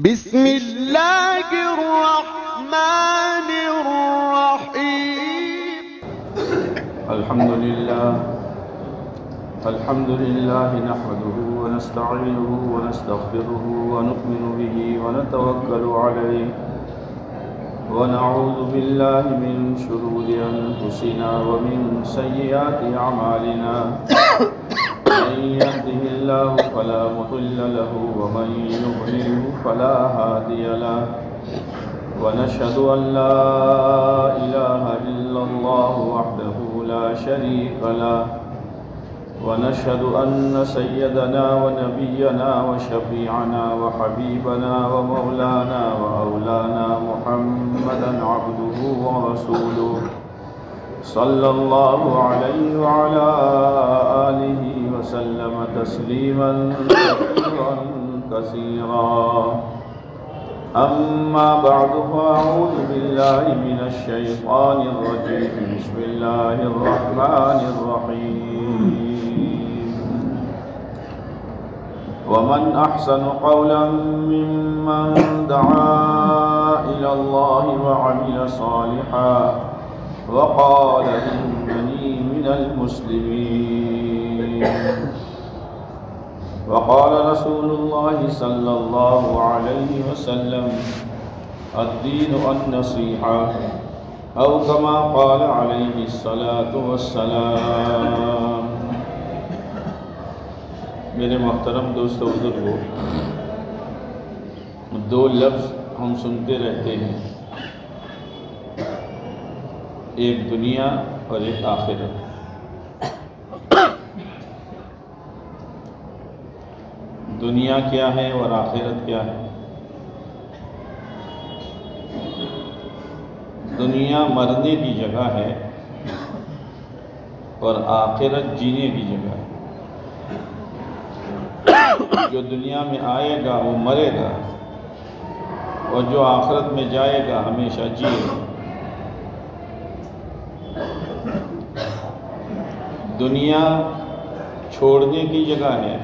بسم اللہ الرحمن الرحیم الحمد للہ نحمده ونستعینه ونستغفره ونؤمن به ونتوکل علیہ ونعوذ باللہ من شرور انفسنا ومن سیئات اعمالنا من يهده الله فلا مضل له ومن يضلل فلا هادي له ونشهد أن لا إله إلا الله وحده لا شريك له ونشهد أن سيدنا ونبينا وشفيعنا وحبيبنا ومولانا وأولانا محمدا عبده ورسوله صلى الله عليه وعلى آله وسلم تسليما كثيرا كثيرا أما بعد فأعوذ بالله من الشيطان الرجيم بسم الله الرحمن الرحيم ومن أحسن قولا ممن دعا إلى الله وعمل صالحا وقال إنني من المسلمين وقال رسول الله صلى الله عليه وسلم الدين النصيحة أو كما قال عليه الصلاة والسلام۔ میرے محترم دوستو بزرگو، دو لفظ ہم سنتے رہتے ہیں، ایک دنیا اور ایک آخرت۔ دنیا کیا ہے اور آخرت کیا ہے؟ دنیا مرنے کی جگہ ہے اور آخرت جینے کی جگہ ہے۔ جو دنیا میں آئے گا وہ مرے گا، اور جو آخرت میں جائے گا ہمیشہ جیے گا۔ دنیا چھوڑنے کی جگہ ہے،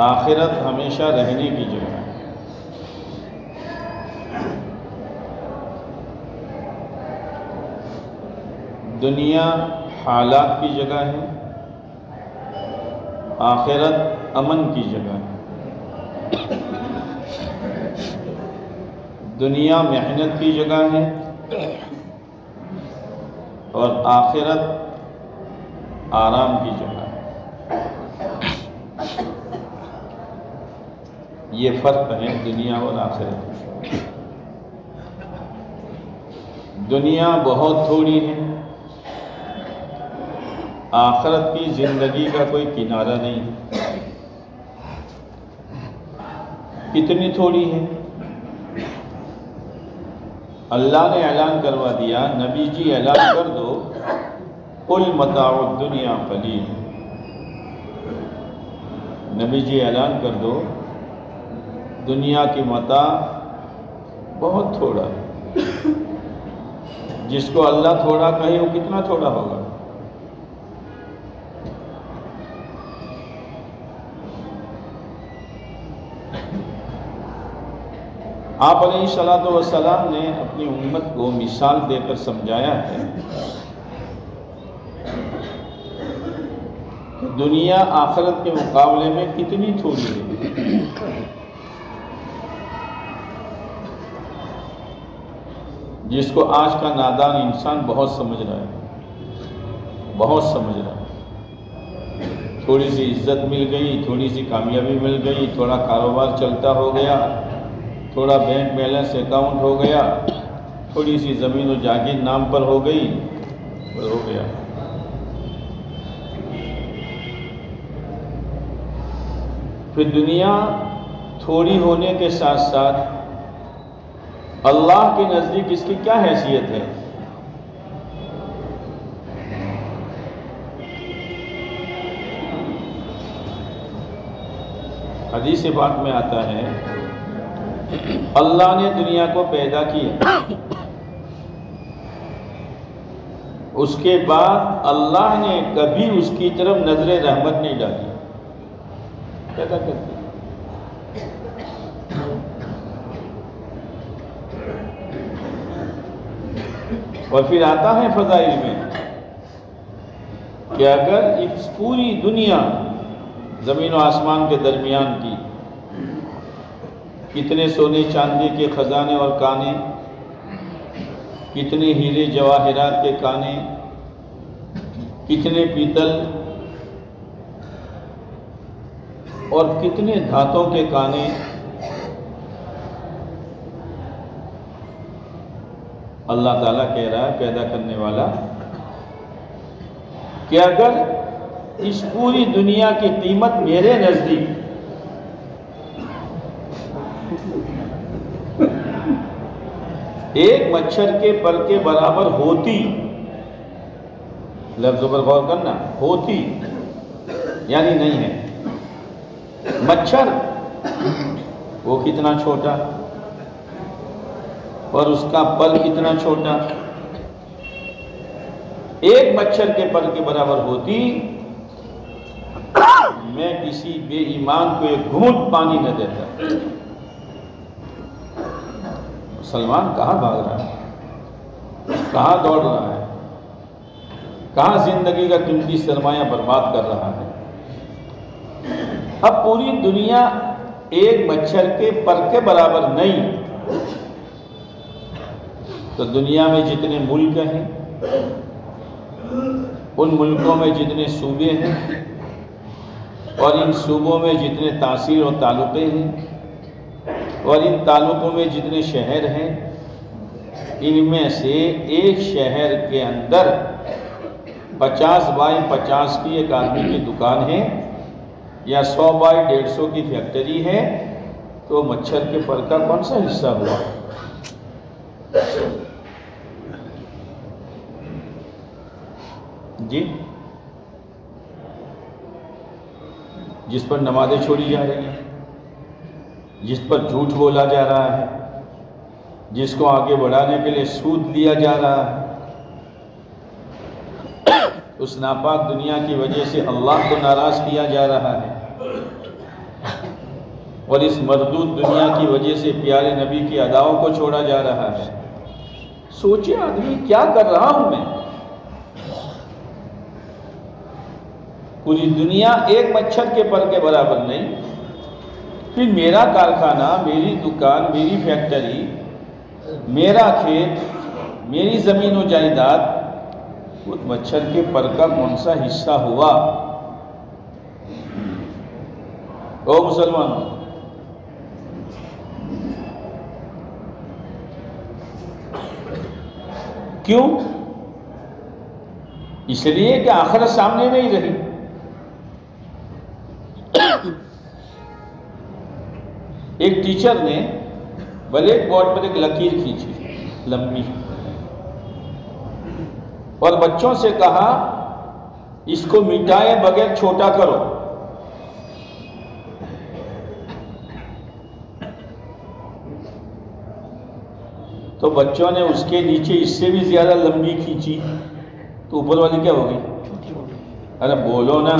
آخرت ہمیشہ رہنے کی جگہ ہے۔ دنیا حالات کی جگہ ہے، آخرت امن کی جگہ ہے۔ دنیا محنت کی جگہ ہے اور آخرت آرام کی جگہ ہے۔ یہ فرق ہے دنیا اور آخرت۔ دنیا بہت تھوڑی ہے، آخرت کی زندگی کا کوئی کنارہ نہیں۔ کتنی تھوڑی ہے؟ اللہ نے اعلان کروا دیا، نبی جی اعلان کر دو، قل متاع الدنیا قلیل۔ نبی جی اعلان کر دو، دنیا کی متاع بہت تھوڑا ہے۔ جس کو اللہ تھوڑا کہے وہ کتنا تھوڑا ہوگا؟ آپ علیہ السلام نے اپنی امت کو مثال دے کر سمجھایا ہے کہ دنیا آخرت کے مقابلے میں کتنی تھوڑی ہے۔ جس کو آج کا نادان انسان بہت سمجھ رہا ہے، بہت سمجھ رہا ہے۔ تھوڑی سی عزت مل گئی، تھوڑی سی کامیابی مل گئی، تھوڑا کاروبار چلتا ہو گیا، تھوڑا بینک بیلنس اکاؤنٹ ہو گیا، تھوڑی سی زمین و جاگیر نام پر ہو گئی، ہو گیا۔ پھر دنیا تھوڑی ہونے کے ساتھ ساتھ اللہ کے نزدیک اس کی کیا حیثیت ہے؟ حدیث پاک میں آتا ہے، اللہ نے دنیا کو پیدا کیا، اس کے بعد اللہ نے کبھی اس کی طرف نظر رحمت نہیں ڈالی۔ پیدا کرتی اور پھر آتا ہے فضائل میں کہ اگر اس پوری دنیا زمین و آسمان کے درمیان کی کتنے سونے چاندی کے خزانے اور کانے، کتنے ہیرے جواہرات کے کانے، کتنے پیتل اور کتنے دھاتوں کے کانے، اللہ تعالیٰ کہہ رہا ہے پیدا کرنے والا کہ اگر اس پوری دنیا کی قیمت میرے نزدیک ایک مچھر کے پر کے برابر ہوتی، لفظ پر غور کرنا، ہوتی یعنی نہیں ہے، مچھر وہ کتنا چھوٹا اور اس کا پر کتنا چھوٹا، ایک مچھر کے پر کے برابر ہوتی، میں کسی بے ایمان کو ایک گھونٹ پانی نہ دیتا۔ مسلمان کہاں بھاگ رہا ہے، کہاں دوڑ رہا ہے، کہاں زندگی کا قیمتی سرمایہ برباد کر رہا ہے۔ اب پوری دنیا ایک مچھر کے پر کے برابر نہیں، تو دنیا میں جتنے ملک ہیں، ان ملکوں میں جتنے صوبے ہیں اور ان صوبوں میں جتنے تاثیر و تعلقے ہیں اور ان تعلقوں میں جتنے شہر ہیں، ان میں سے ایک شہر کے اندر 50 بائی 50 کی ایک آدمی کی دکان ہے یا 100 بائی 150 کی فیکٹری ہے، تو مچھر کے پر کا کون سا حصہ ہوا؟ جی، جس پر نمازیں چھوڑی جا رہی ہیں، جس پر جھوٹ بولا جا رہا ہے، جس کو آگے بڑھانے کے لیے سود لیا جا رہا ہے، اس ناپاک دنیا کی وجہ سے اللہ کو ناراض کیا جا رہا ہے، اور اس مردود دنیا کی وجہ سے پیارے نبی کی اداؤں کو چھوڑا جا رہا ہے۔ سوچے آدمی کیا کر رہا ہوں میں؟ پوری دنیا ایک مچھر کے پر کے برابر نہیں، پھر میرا کارخانہ، میری دکان، میری فیکٹری، میرا کھیت، میری زمین و جائیداد، اس مچھر کے پر کا کون سا حصہ ہوا؟ او مسلمانوں، کیوں؟ اس لیے کہ آخرت سامنے نہیں رہی۔ ایک ٹیچر نے بلیک بورڈ پر ایک لکیر کھینچی لمبی اور بچوں سے کہا اس کو مٹائے بغیر چھوٹا کرو۔ تو بچوں نے اس کے نیچے اس سے بھی زیادہ لمبی کھینچی، تو اوپر والی کیا ہوگی؟ ارے بولو نا،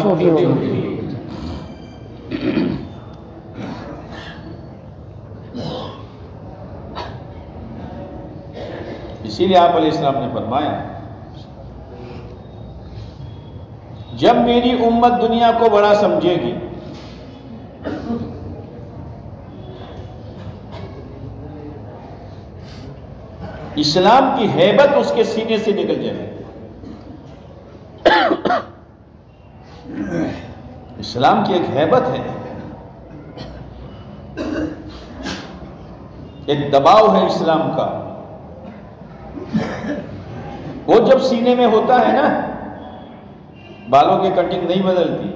اسی لیے آپ علیہ السلام نے فرمایا جب میری امت دنیا کو بڑا سمجھے گی اسلام کی ہیبت اس کے سینے سے نکل جائے گی۔ اسلام کی ایک ہیبت ہے، ایک دباؤ ہے اسلام کا، وہ جب سینے میں ہوتا ہے نا، بالوں کی کٹنگ نہیں بدلتی،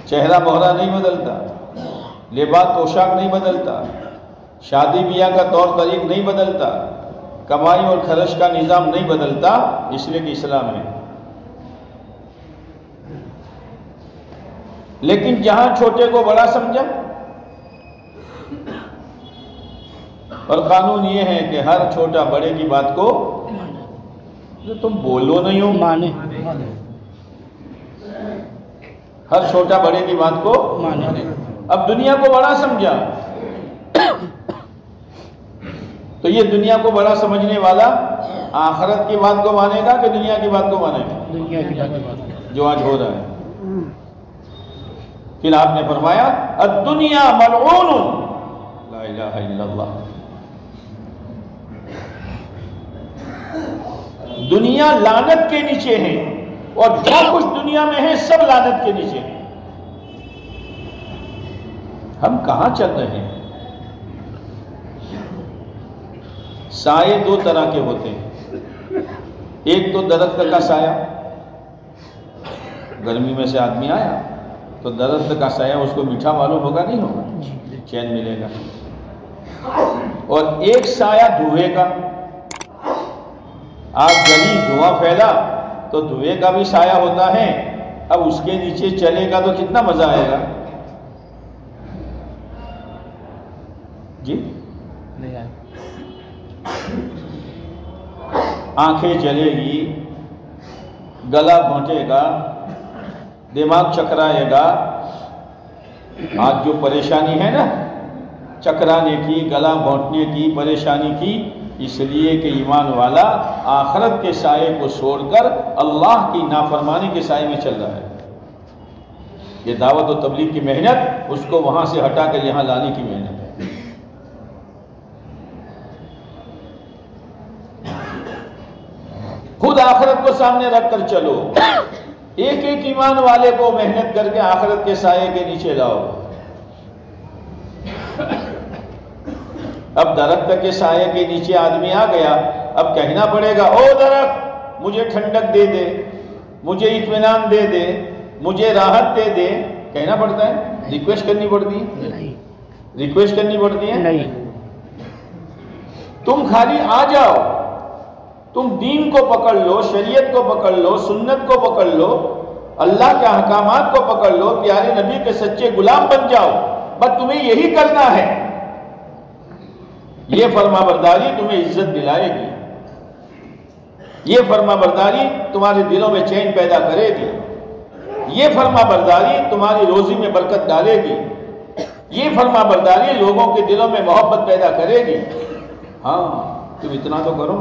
چہرہ مہرہ نہیں بدلتا، لباس پوشاک نہیں بدلتا، شادی بیاہ کا طور طریق نہیں بدلتا، کمائی اور خرچ کا نظام نہیں بدلتا، اس لیے کہ اسلام ہے۔ لیکن جہاں چھوٹے کو بڑا سمجھا، اور قانون یہ ہے کہ ہر چھوٹا بڑے کی بات کو جو تم بولو نہیں ہو مانے، ہر چھوٹا بڑے کی بات کو مانے۔ اب دنیا کو بڑا سمجھا، تو یہ دنیا کو بڑا سمجھنے والا آخرت کی بات کو مانے گا کہ دنیا کی بات کو مانے گا؟ دنیا کی بات جو آج ہو رہا ہے۔ پھر آپ نے فرمایا الدنیا ملعون، لا الہ الا اللہ، دنیا لعنت کے نیچے ہے، اور جو کچھ دنیا میں ہے سب لعنت کے نیچے ہے۔ ہم کہاں چل رہے ہیں؟ سائے دو طرح کے ہوتے ہیں، ایک تو درخت کا سایہ، گرمی میں سے آدمی آیا تو درخت کا سایہ اس کو میٹھا معلوم ہوگا نہیں ہوگا، چین ملے گا۔ اور ایک سایہ دھوئے کا، آگ جلی دھواں پھیلا تو دھوئے کا بھی سایہ ہوتا ہے، اب اس کے نیچے چلے گا تو کتنا مزہ آئے گا جی؟ نہیں آئے۔ آنکھیں جلے گی، گلا گھونٹے گا، دماغ چکرائے گا۔ آج جو پریشانی ہے نا چکرانے کی، گلا گھونٹنے کی، پریشانی کی، اس لیے کہ ایمان والا آخرت کے سائے کو چھوڑ کر اللہ کی نافرمانی کے سائے میں چل رہا ہے۔ یہ دعوت و تبلیغ کی محنت اس کو وہاں سے ہٹا کر یہاں لانے کی محنت ہے۔ خود آخرت کو سامنے رکھ کر چلو، ایک ایک ایمان والے کو محنت کر کے آخرت کے سائے کے نیچے لاؤ۔ اب درخت کے سائے کے نیچے آدمی آ گیا، اب کہنا پڑے گا او درخت مجھے ٹھنڈک دے دے، مجھے اطمینان دے دے، مجھے راحت دے دے، کہنا پڑتا ہے؟ ریکویسٹ کرنی پڑتی ہے؟ نہیں ریکویسٹ کرنی پڑتی ہے؟ نہیں، تم خالی آ جاؤ، تم دین کو پکڑ لو، شریعت کو پکڑ لو، سنت کو پکڑ لو، اللہ کے احکامات کو پکڑ لو، پیارے نبی کے سچے غلام بن جاؤ، بس تمہیں یہی کرنا ہے۔ یہ فرما برداری تمہیں عزت دلائے گی، یہ فرما برداری تمہارے دلوں میں چین پیدا کرے گی، یہ فرما برداری تمہاری روزی میں برکت ڈالے گی، یہ فرما برداری لوگوں کے دلوں میں محبت پیدا کرے گی۔ ہاں تم اتنا تو کرو،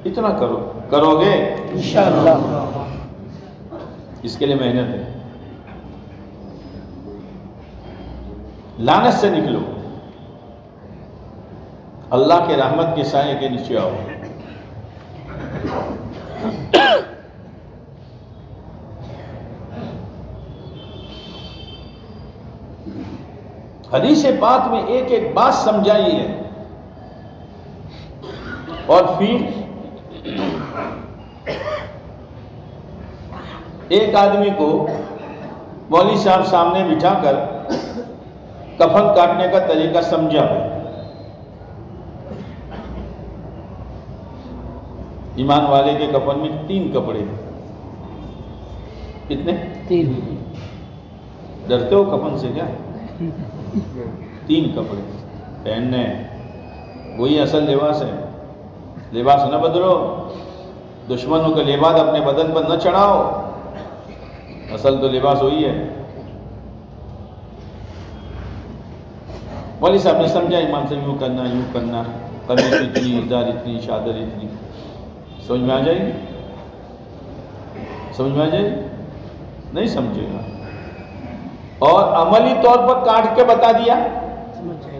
اتنا کرو گے انشاءاللہ۔ اس کے لیے محنت ہے۔ لعنت سے نکلو، اللہ کے رحمت کے سائے کے نیچے آؤ۔ حدیث پاک میں ایک ایک بات سمجھائی ہے، اور پھر ایک آدمی کو مولوی صاحب سامنے بٹھا کر کفن کاٹنے کا طریقہ سمجھا۔ ایمان والے کے کفن میں 3 کپڑے، کتنے؟ 3۔ ڈرتے ہو کفن سے کیا؟ 3 کپڑے پہننے، وہی اصل لباس ہے۔ لباس نہ بدلو، دشمنوں کا لباس اپنے بدن پر نہ چڑھاؤ، اصل تو لباس وہی ہے۔ مولوی صاحب نے سمجھا امام سے یوں کرنا، یوں کرنا، قمیص اتنی، ازار اتنی، چادر اتنی، سمجھ میں آ جائے گی؟ سمجھ میں آ جائے گی؟ نہیں سمجھے گا۔ اور عملی طور پر کاٹ کے بتا دیا، سمجھ جائے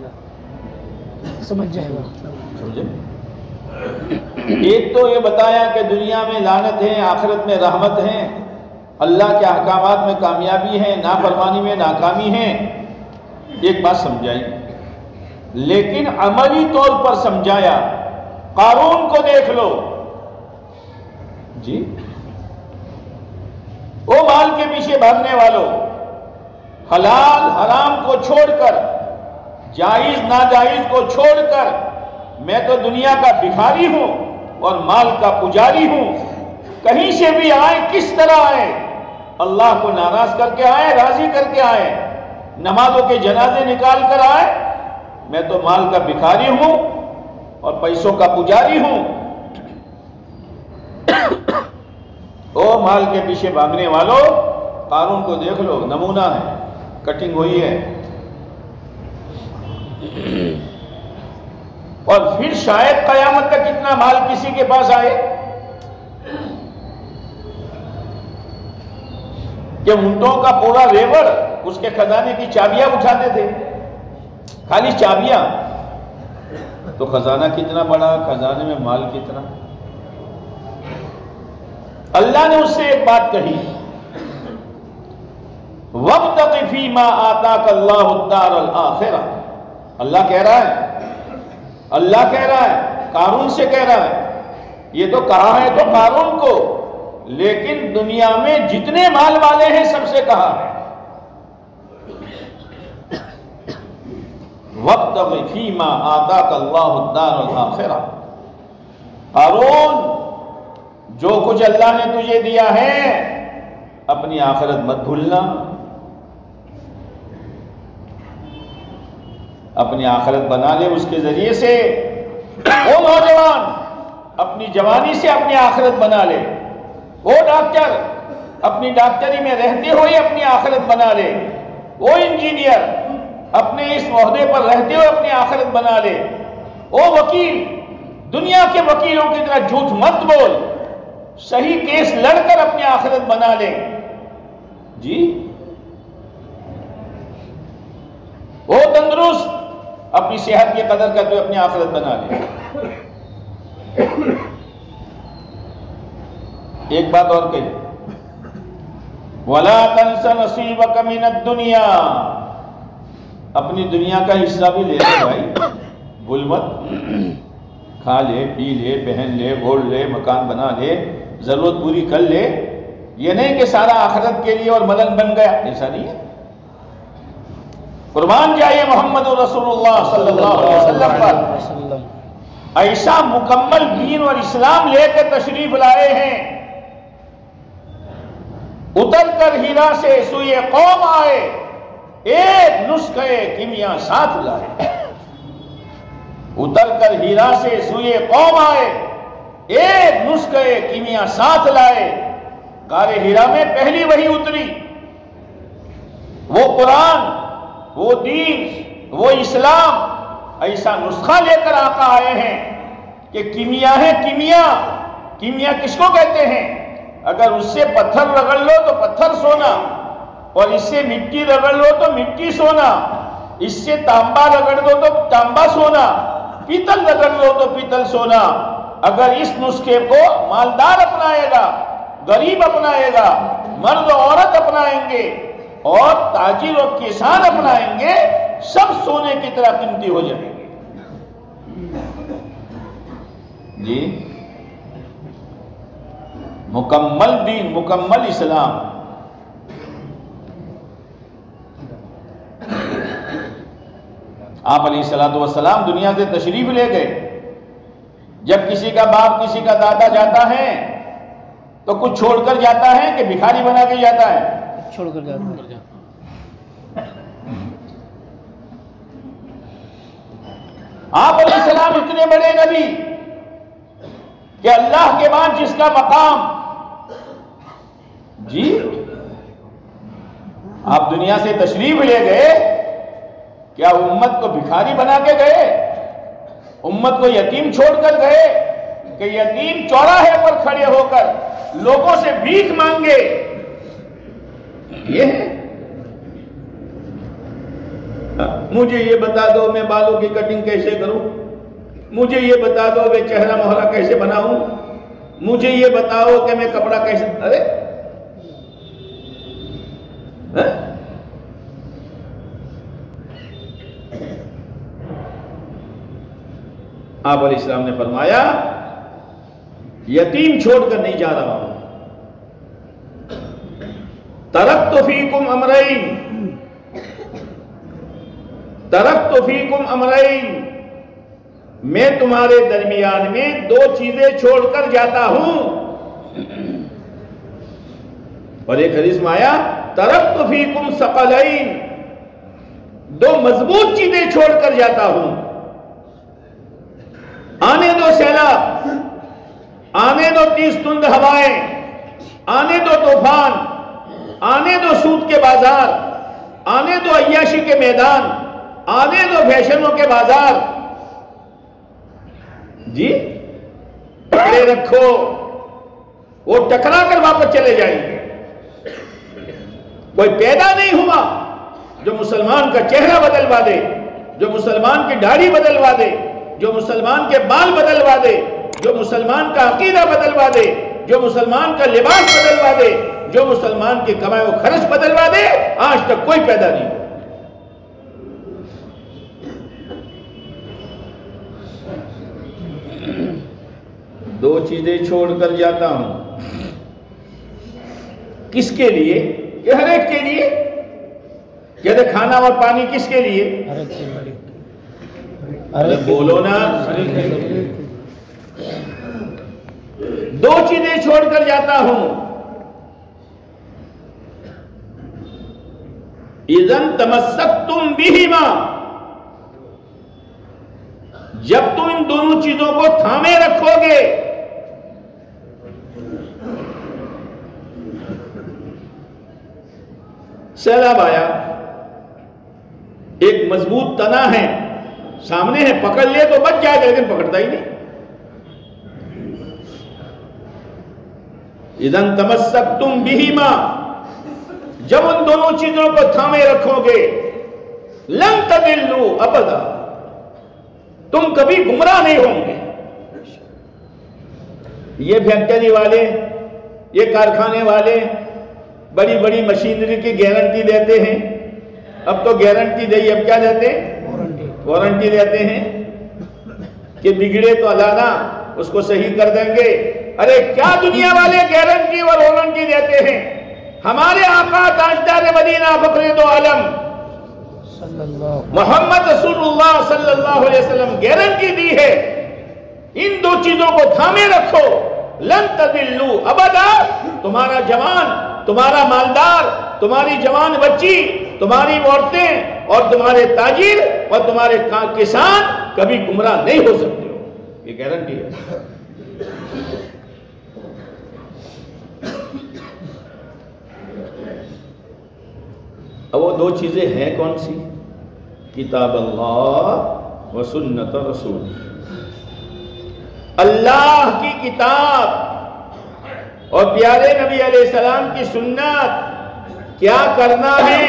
گا۔ سمجھے؟ ایک تو یہ بتایا کہ دنیا میں لعنت ہے، آخرت میں رحمت ہے، اللہ کے احکامات میں کامیابی ہے، نافرمانی میں ناکامی ہے، ایک بات سمجھائی، لیکن عملی طور پر سمجھایا۔ قارون کو دیکھ لو جی، وہ مال کے پیچھے بھاگنے والوں، حلال حرام کو چھوڑ کر، جائز ناجائز کو چھوڑ کر، میں تو دنیا کا بھکاری ہوں اور مال کا پجاری ہوں، کہیں سے بھی آئے کس طرح آئے، اللہ کو ناراض کر کے آئے، راضی کر کے آئے، نمازوں کے جنازے نکال کر آئے، میں تو مال کا بھکاری ہوں اور پیسوں کا پجاری ہوں۔ او مال کے پیچھے بھاگنے والوں، قارون کو دیکھ لو، نمونہ ہے، کٹنگ ہوئی ہے۔ اور پھر شاید قیامت تک اتنا مال کسی کے پاس آئے کہ اونٹوں کا پورا ریوڑ اس کے خزانے کی چابیاں اٹھاتے تھے، خالی چابیاں، تو خزانہ کتنا بڑا، خزانے میں مال کتنا۔ اللہ نے اس سے ایک بات کہی، وَابْتَغِ فِي مَا آتَاكَ اللَّهُ الدَّارَ الْآخِرَةَ۔ اللہ کہہ رہا ہے قارون سے کہہ رہا ہے، یہ تو کہا ہے تو قارون کو، لیکن دنیا میں جتنے مال والے ہیں سب سے کہا ہے، وَابْتَغِ فِي مَا آتَاكَ اللَّهُ الدَّارَ الْآخِرَةَ۔ قارون، جو کچھ اللہ نے تجھے دیا ہے اپنی آخرت مت بھولنا، اپنی آخرت بنا لے اس کے ذریعے سے۔ وہ نوجوان اپنی جوانی سے اپنی آخرت بنا لے، وہ ڈاکٹر اپنی ڈاکٹری میں رہتے ہوئے اپنی آخرت بنا لے، وہ انجینئر اپنے اس عہدے پر رہتے ہوئے اپنی آخرت بنا لے، وہ وکیل دنیا کے وکیلوں کی طرح جھوٹ مت بول، صحیح کیس لڑ کر اپنی آخرت بنا لے۔ جی وہ تندرست اپنی صحت کی قدر کرتے ہوئے اپنی آخرت بنا لے۔ ایک بات اور کہی، وَلَا تَنْسَ نَصِيبَكَ مِنَ الدُّنْيَا۔ اپنی دنیا کا حصہ بھی لے لے بھائی، بھول مت، کھا لے، پی لے، پہن لے، گھوڑ لے، مکان بنا لے، ضرورت پوری کر لے، یہ نہیں کہ سارا آخرت کے لیے اور ملن بن گیا، ایسا نہیں ہے۔ قربان جائے محمد رسول اللہ صلی اللہ علیہ وسلم پر، ایسا مکمل دین اور اسلام لے کر تشریف لائے ہیں، اتر کر ہیرا سے سوئے قوم آئے، ایک نسخے کیمیا ساتھ لائے۔ اتر کر ہیرا سے سوئے قوم آئے، ایک نسخے کیمیا ساتھ لائے۔ غار ہیرا میں پہلی وحی اتری، وہ قرآن، وہ دین، وہ اسلام، ایسا نسخہ لے کر آقا آئے ہیں کہ کیمیا ہے۔ کیمیا کس کو کہتے ہیں؟ اگر اس سے پتھر رگڑ لو تو پتھر سونا، اور اس سے مٹی رگڑ لو تو مٹی سونا، اس سے تانبا رگڑ دو تو تانبا سونا، پیتل رگڑ لو تو پیتل سونا۔ اگر اس نسخے کو مالدار اپنائے گا، غریب اپنائے گا، مرد و عورت اپنائیں گے، اور تاجر اور کسان اپنائیں گے، سب سونے کی طرح قیمتی ہو جائیں گے۔ جی مکمل دین، مکمل اسلام۔ آپ علیہ السلام دنیا سے تشریف لے گئے، جب کسی کا باپ کسی کا دادا جاتا ہے تو کچھ چھوڑ کر جاتا ہے کہ بھکاری بنا کے جاتا ہے؟ چھوڑ کر جاتا ہے۔ آپ علیہ السلام اتنے بڑے نبی کہ اللہ کے بعد جس کا مقام، جی آپ دنیا سے تشریف لے گئے، کیا امت کو بھکاری بنا کے گئے؟ امت کو یتیم چھوڑ کر گئے کہ یتیم چوراہے پر کھڑے ہو کر لوگوں سے بھیک مانگے؟ یہ ہے؟ مجھے یہ بتا دو میں بالوں کی کٹنگ کیسے کروں، مجھے یہ بتا دو میں چہرہ مہرہ کیسے بناؤں، مجھے یہ بتاؤ کہ میں کپڑا کیسے، ارے آپ علیہ السلام نے فرمایا یتیم چھوڑ کر نہیں جا رہا ہوں۔ ترکت فیکم امرین، میں تمہارے درمیان میں دو چیزیں چھوڑ کر جاتا ہوں۔ اور ایک حدیث میں آیا ترکت فیکم ثقلین، دو مضبوط چیزیں چھوڑ کر جاتا ہوں۔ آنے دو سیلاب، آنے دو تیز تند ہوائیں، آنے دو طوفان، آنے دو سود کے بازار، آنے دو عیاشی کے میدان، آنے دو فیشنوں کے بازار، جی پکڑے رکھو، وہ ٹکرا کر واپس چلے جائیں گے۔ کوئی پیدا نہیں ہوا جو مسلمان کا چہرہ بدلوا دے، جو مسلمان کی داڑھی بدلوا دے، جو مسلمان کے بال بدلوا دے، جو مسلمان کا عقیدہ بدلوا دے، جو مسلمان کا لباس بدلوا دے، جو مسلمان کی کمائی و خرچ بدلوا دے، آج تک کوئی پیدا نہیں ہوا۔ دو چیزیں چھوڑ کر جاتا ہوں، کس کے لیے؟ کہ ہر ایک کے لیے۔ کہتے کھانا اور پانی کس کے لیے؟ ارے بولو نا۔ دو چیزیں چھوڑ کر جاتا ہوں، اذن تمسکتم بہما، جب تم ان دونوں چیزوں کو تھامے رکھو گے۔ سیلاب آیا، ایک مضبوط تنا ہے سامنے ہے، پکڑ لے تو بچ جائے گا، لیکن پکڑتا ہی نہیں۔ اذن تمسکتم بہما، جب ان دونوں چیزوں کو تھامے رکھو گے، لن تضلوا ابدا، تم کبھی گمراہ نہیں ہوں گے۔ یہ فیکٹری والے، یہ کارخانے والے بڑی بڑی مشینری کی گارنٹی دیتے ہیں، اب تو گارنٹی نہیں، اب کیا دیتے ہیں؟ وارنٹی دیتے ہیں کہ بگڑے تو اللہ نہ اس کو صحیح کر دیں گے۔ ارے کیا دنیا والے گارنٹی اور وارنٹی دیتے ہیں؟ ہمارے آقا تاجدار مدینہ فخر دو عالم محمد رسول اللہ صلی اللہ علیہ وسلم گارنٹی دی ہے، ان دو چیزوں کو تھامے رکھو، لن تضلوا ابدا، تمہارا جوان، تمہارا مالدار، تمہاری جوان بچی، تمہاری عورتیں اور تمہارے تاجر اور تمہارے کسان کبھی گمراہ نہیں ہو سکتے ہو، یہ گارنٹی ہے۔ اب وہ دو چیزیں ہیں کون سی؟ کتاب اللہ و سنت رسول، اللہ کی کتاب اور پیارے نبی علیہ السلام کی سنت۔ کیا کرنا ہے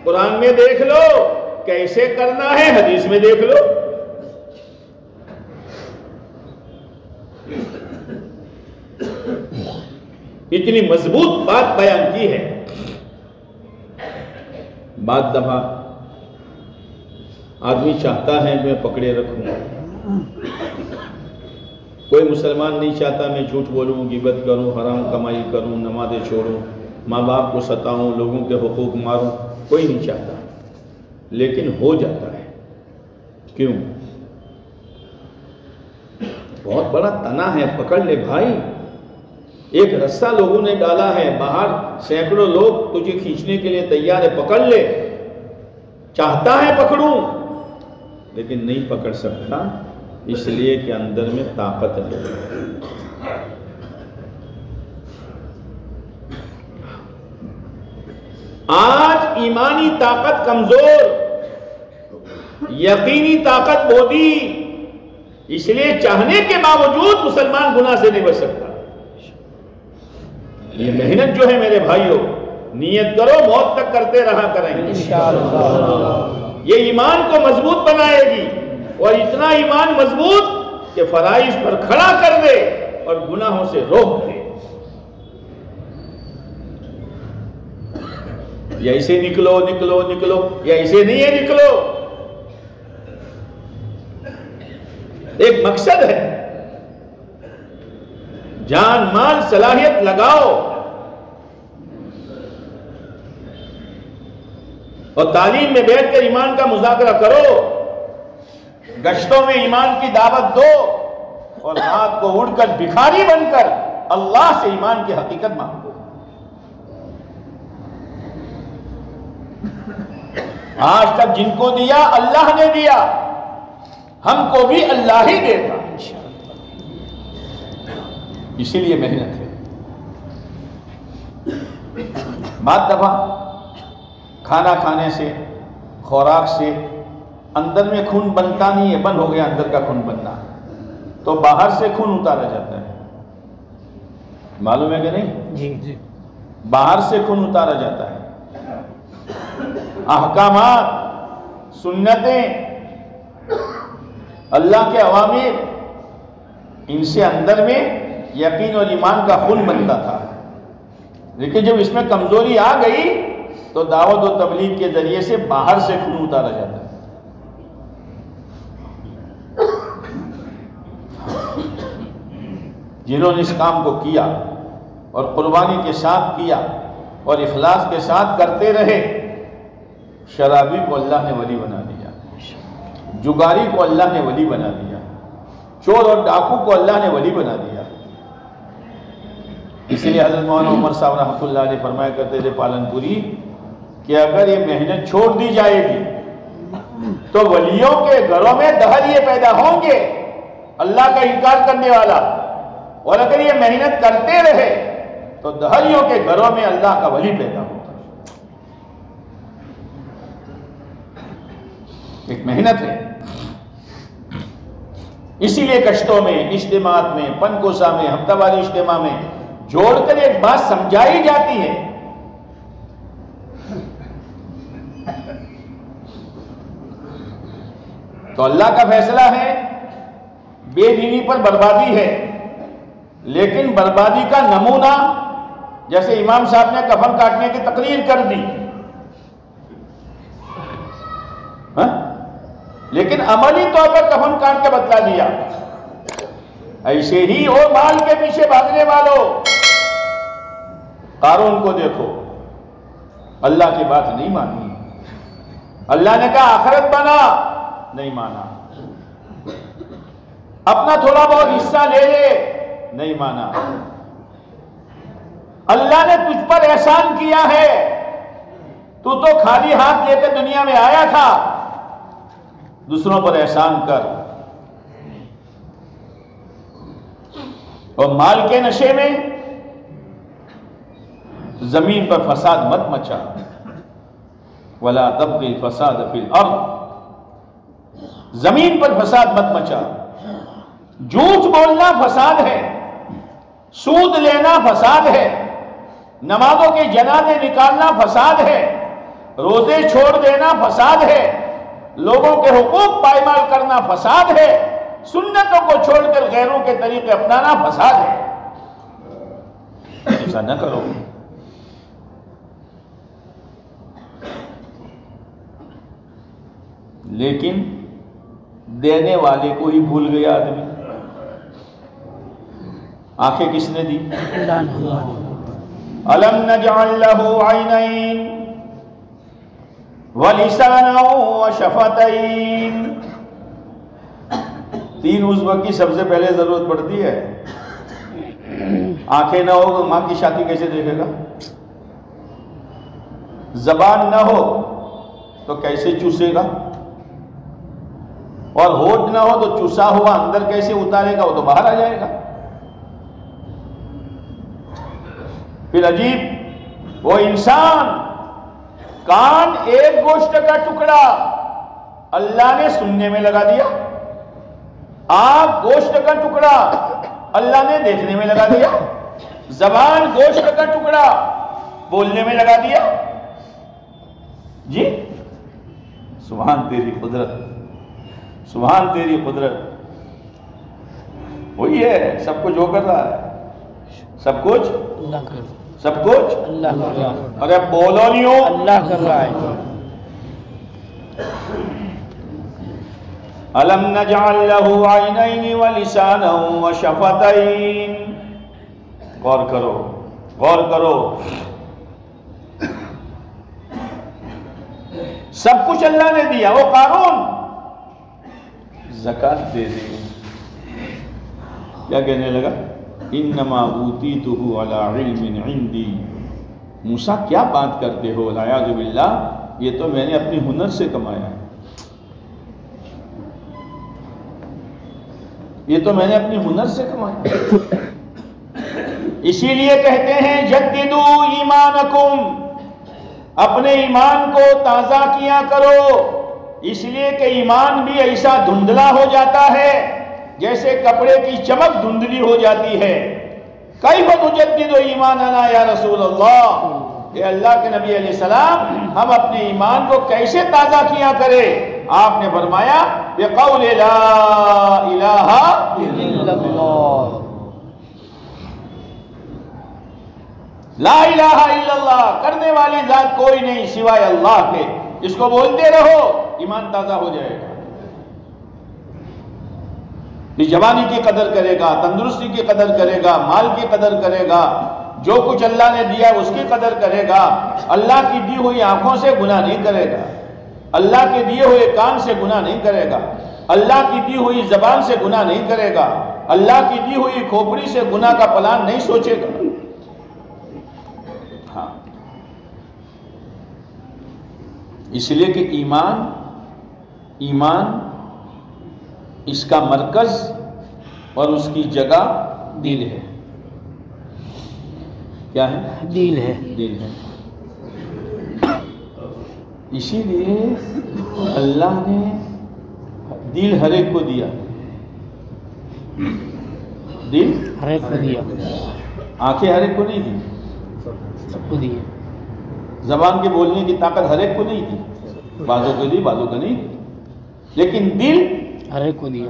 قرآن میں دیکھ لو، کیسے کرنا ہے حدیث میں دیکھ لو۔ اتنی مضبوط بات بیان کی ہے۔ بعض دفعہ آدمی چاہتا ہے میں پکڑے رکھوں، کوئی مسلمان نہیں چاہتا میں جھوٹ بولوں، غیبت کروں، حرام کمائی کروں، نمازیں چھوڑوں، ماں باپ کو ستاؤں، لوگوں کے حقوق ماروں، کوئی نہیں چاہتا، لیکن ہو جاتا ہے۔ کیوں؟ بہت بڑا تنا ہے، پکڑ لے بھائی، ایک رسہ لوگوں نے ڈالا ہے، باہر سینکڑوں لوگ تجھے کھینچنے کے لیے تیار ہے، پکڑ لے۔ چاہتا ہے پکڑوں، لیکن نہیں پکڑ سکتا، اس لیے کہ اندر میں طاقت ہے۔ آج ایمانی طاقت کمزور، یقینی طاقت بودی، اس لیے چاہنے کے باوجود مسلمان گناہ سے نہیں بچ سکتا۔ یہ محنت جو ہے میرے بھائیوں، نیت کرو موت تک کرتے رہا کریں گے انشاءاللہ، یہ ایمان کو مضبوط بنائے گی، اور اتنا ایمان مضبوط کہ فرائض پر کھڑا کر دے اور گناہوں سے روک دے۔ یا ایسے نکلو نکلو نکلو، یا ایسے نہیں ہے نکلو، ایک مقصد ہے، جان مال صلاحیت لگاؤ، اور تعلیم میں بیٹھ کر ایمان کا مذاکرہ کرو، گشتوں میں ایمان کی دعوت دو، اور رات کو اڑ کر بھکاری بن کر اللہ سے ایمان کی حقیقت مانگو۔ آج تک جن کو دیا اللہ نے دیا، ہم کو بھی اللہ ہی دے گا، اسی لیے محنت ہے۔ بعض دفعہ کھانا کھانے سے، خوراک سے اندر میں خون بنتا نہیں ہے، بند ہو گیا اندر کا خون بننا، تو باہر سے خون اتارا جاتا ہے، معلوم ہے کہ نہیں؟ جی جی باہر سے خون اتارا جاتا ہے۔ احکامات، سنتیں، اللہ کے اوامر، ان سے اندر میں یقین اور ایمان کا خون بنتا تھا، لیکن جب اس میں کمزوری آ گئی تو دعوت و تبلیغ کے ذریعے سے باہر سے خون اتارا جاتا ہے۔ جنہوں نے اس کام کو کیا اور قربانی کے ساتھ کیا اور اخلاص کے ساتھ کرتے رہے، شرابی کو اللہ نے ولی بنا دیا، جگاری کو اللہ نے ولی بنا دیا، چور اور ڈاکو کو اللہ نے ولی بنا دیا۔ اس لیے حضرت مولانا عمر صاحب رحمۃ اللہ علیہ فرمایا کرتے تھے پالن پوری کہ اگر یہ محنت چھوڑ دی جائے گی تو ولیوں کے گھروں میں دہریے پیدا ہوں گے، اللہ کا انکار کرنے والا، اور اگر یہ محنت کرتے رہے تو دہریوں کے گھروں میں اللہ کا ولی پیدا ہوگا۔ ایک محنت ہے، اسی لیے کشتوں میں، اجتماعات میں، پنکوسا میں، ہفتہ واری اجتماع میں جوڑ کر ایک بات سمجھائی جاتی ہے۔ تو اللہ کا فیصلہ ہے، بے دینی پر بربادی ہے، لیکن بربادی کا نمونہ جیسے امام صاحب نے کفن کاٹنے کی تقریر کر دی، لیکن عملی طور پر کفن کاٹ کے بتلا دیا۔ ایسے ہی اور مال کے پیچھے بھاگنے والوں، قارون کو دیکھو، اللہ کی بات نہیں مانی، اللہ نے کہا آخرت بنا، نہیں مانا، اپنا تھوڑا بہت حصہ لے لے، نہیں مانا۔ اللہ نے تجھ پر احسان کیا ہے، تو خالی ہاتھ لے کر دنیا میں آیا تھا، دوسروں پر احسان کر۔ اور مال کے نشے میں زمین پر فساد مت مچا، وَلَا تَبْغِ الْفَسَادَ فِي الْأَرْضِ، زمین پر فساد مت مچا۔ جھوٹ بولنا فساد ہے، سود لینا فساد ہے، نمازوں کے جنازے نکالنا فساد ہے، روزے چھوڑ دینا فساد ہے، لوگوں کے حقوق پائمال کرنا فساد ہے، سنتوں کو چھوڑ کر غیروں کے طریقے اپنانا فساد ہے۔ ایسا نہ کرو۔ لیکن دینے والے کو ہی بھول گیا آدمی۔ آنکھیں کس نے دی؟ أَلَمْ نَجْعَلْ لَهُ عَيْنَيْنِ وَلِسَانًا وَشَفَتَيْنِ۔ تین عضو کی سب سے پہلے ضرورت پڑتی ہے۔ آنکھیں نہ ہو تو ماں کی شادی کیسے دیکھے گا؟ زبان نہ ہو تو کیسے چوسے گا؟ اور ہونٹ نہ ہو تو چوسا ہوا اندر کیسے اتارے گا؟ وہ تو باہر آ جائے گا۔ پھر عجیب، وہ انسان، کان ایک گوشت کا ٹکڑا اللہ نے سننے میں لگا دیا، آنکھ گوشت کا ٹکڑا اللہ نے دیکھنے میں لگا دیا، زبان گوشت کا ٹکڑا بولنے میں لگا دیا۔ جی سبحان تیری قدرت، سبحان تیری قدرت۔ وہی ہے، سب کچھ ہو کر رہا ہے، سب کچھ سب کچھ اللہ کر رہا ہے، اگر بولو نہیں ہو اللہ کر رہا ہے۔ أَلَمْ نَجْعَلْ لَهُ عَيْنَيْنِ وَلِسَانًا وَشَفَتَيْنِ۔ غور کرو، غور کرو، سب کچھ اللہ نے دیا۔ وہ قارون زکات دے دی، کیا کہنے لگا؟ انما اوتیتہ علی علم عندی۔ موسیٰ کیا بات کرتے ہو، والعیاذ باللہ، یہ تو میں نے اپنی ہنر سے کمایا ہے، یہ تو میں نے اپنی ہنر سے کمایا۔ اسی لیے کہتے ہیں جددوا ایمانکم، اپنے ایمان کو تازہ کیا کرو، اس لیے کہ ایمان بھی ایسا دھندلا ہو جاتا ہے جیسے کپڑے کی چمک دھندلی ہو جاتی ہے۔ کیف نجدد ایماننا یا رسول اللہ، اے اللہ کے نبی علیہ السلام ہم اپنے ایمان کو کیسے تازہ کیا کرے؟ آپ نے فرمایا بقول لا الہ الا اللہ، لا الہ الا اللہ، کرنے والی ذات کوئی نہیں سوائے اللہ کے، اس کو بولتے رہو، ایمان تازہ ہو جائے گا۔ یہ جوانی کی قدر کرے گا، تندرستی کی قدر کرے گا، مال کی قدر کرے گا، جو کچھ اللہ نے دیا اس کی قدر کرے گا، اللہ کی دی ہوئی آنکھوں سے گناہ نہیں کرے گا، اللہ کے دیے ہوئے کان سے گناہ نہیں کرے گا، اللہ کی دی ہوئی زبان سے گناہ نہیں کرے گا، اللہ کی دی ہوئی کھوپڑی سے گناہ کا پلان نہیں سوچے گا۔ ہاں، اس لیے کہ ایمان اس کا مرکز اور اس کی جگہ دل ہے۔ کیا ہے؟ دل ہے، دل ہے۔ اسی لیے اللہ نے دل ہر ایک کو دیا، دل ہر ایک کو دیا، آنکھیں ہر ایک کو نہیں دی، سب کو دیا، زبان کے بولنے کی طاقت ہر ایک کو نہیں دی، بعضوں کو دی بعضوں کو نہیں دی، لیکن دل ہر ایک کو دیا۔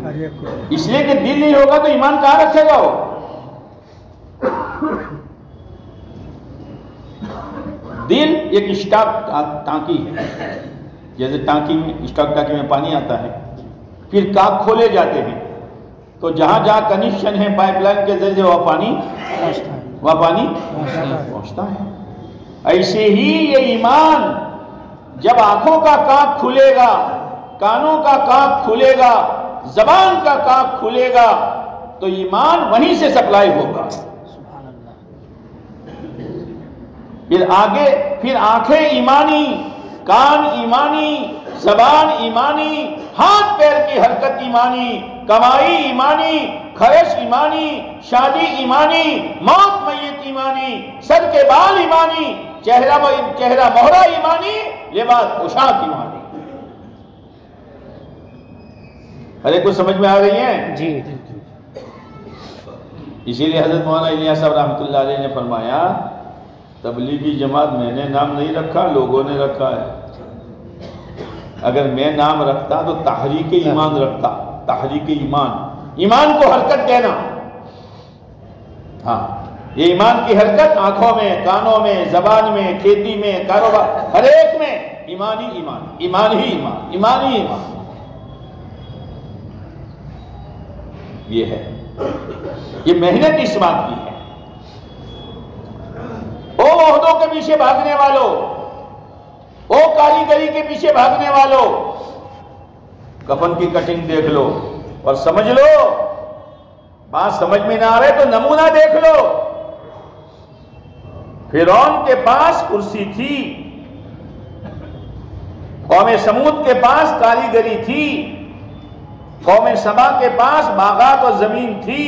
اس لیے کہ دل نہیں ہوگا تو ایمان کہاں رکھے گا وہ؟ دل ایک اسٹاک ٹانکی ہے، جیسے ٹانکی میں اسٹاک ٹانکی میں پانی آتا ہے، پھر کاک کھولے جاتے ہیں تو جہاں جہاں کنیکشن ہے پائپ لائن کے ذریعے وہ پانی پہنچتا ہے۔ ایسے ہی یہ ایمان جب آنکھوں کا کاک کھلے گا، کانوں کا کاک کھلے گا، زبان کا کاک کھلے گا تو ایمان وہیں سے سپلائی ہوگا۔ سبحان اللہ۔ پھر آنکھیں ایمانی، کان ایمانی، زبان ایمانی، ہاتھ پیر کی حرکت ایمانی، کمائی ایمانی، خرچ ایمانی، شادی ایمانی، موت میت ایمانی، سر کے بال ایمانی، چہرہ مہرہ ایمانی، لباس پوشاک ایمانی۔ ہر ایک کو سمجھ میں آ رہی ہیں؟ جی، اسی لیے حضرت مولانا الیاس صاحب رحمۃ اللہ علیہ نے فرمایا تبلیغی جماعت میں نے نام نہیں رکھا، لوگوں نے رکھا ہے۔ اگر میں نام رکھتا تو تحریک ایمان رکھتا، تحریک ایمان کو حرکت دینا۔ ہاں، یہ ایمان کی حرکت آنکھوں میں، کانوں میں، زبان میں، کھیتی میں، کاروبار، ہر ایک میں ایمان ہی ایمان، ایمان ہی ایمان، ایمان ہی ایمان۔ یہ ہے، یہ محنت اس بات کی ہے۔ او عہدوں کے پیچھے بھاگنے والوں، او کاریگری کے پیچھے بھاگنے والوں، کفن کی کٹنگ دیکھ لو اور سمجھ لو، بات سمجھ میں نہ آ رہے تو نمونہ دیکھ لو۔ فرعون کے پاس کرسی تھی، قوم سمود کے پاس کاریگری تھی، قوم سبا کے پاس باغات اور زمین تھی،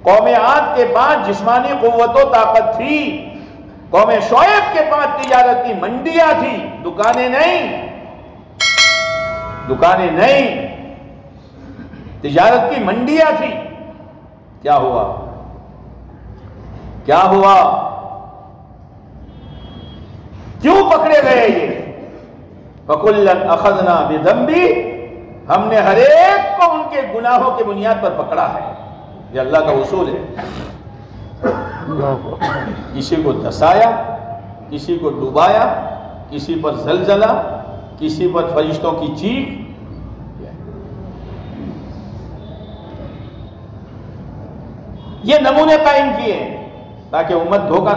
قوم عاد کے پاس جسمانی قوت و طاقت تھی، قوم شعیب کے پاس تجارت کی منڈیاں تھی، دکانیں نہیں، تجارت کی منڈیاں تھی۔ کیا ہوا؟ کیوں پکڑے گئے یہ؟ فَكُلًّا أَخَذْنَا بِذَنبِهِ، ہم نے ہر ایک کو ان کے گناہوں کے بنیاد پر پکڑا ہے۔ یہ اللہ کا اصول ہے۔ کسی کو دسایا، کسی کو ڈوبایا، کسی پر زلزلہ، کسی پر فرشتوں کی چیخ۔ یہ نمونے قائم کیے تاکہ امت دھوکہ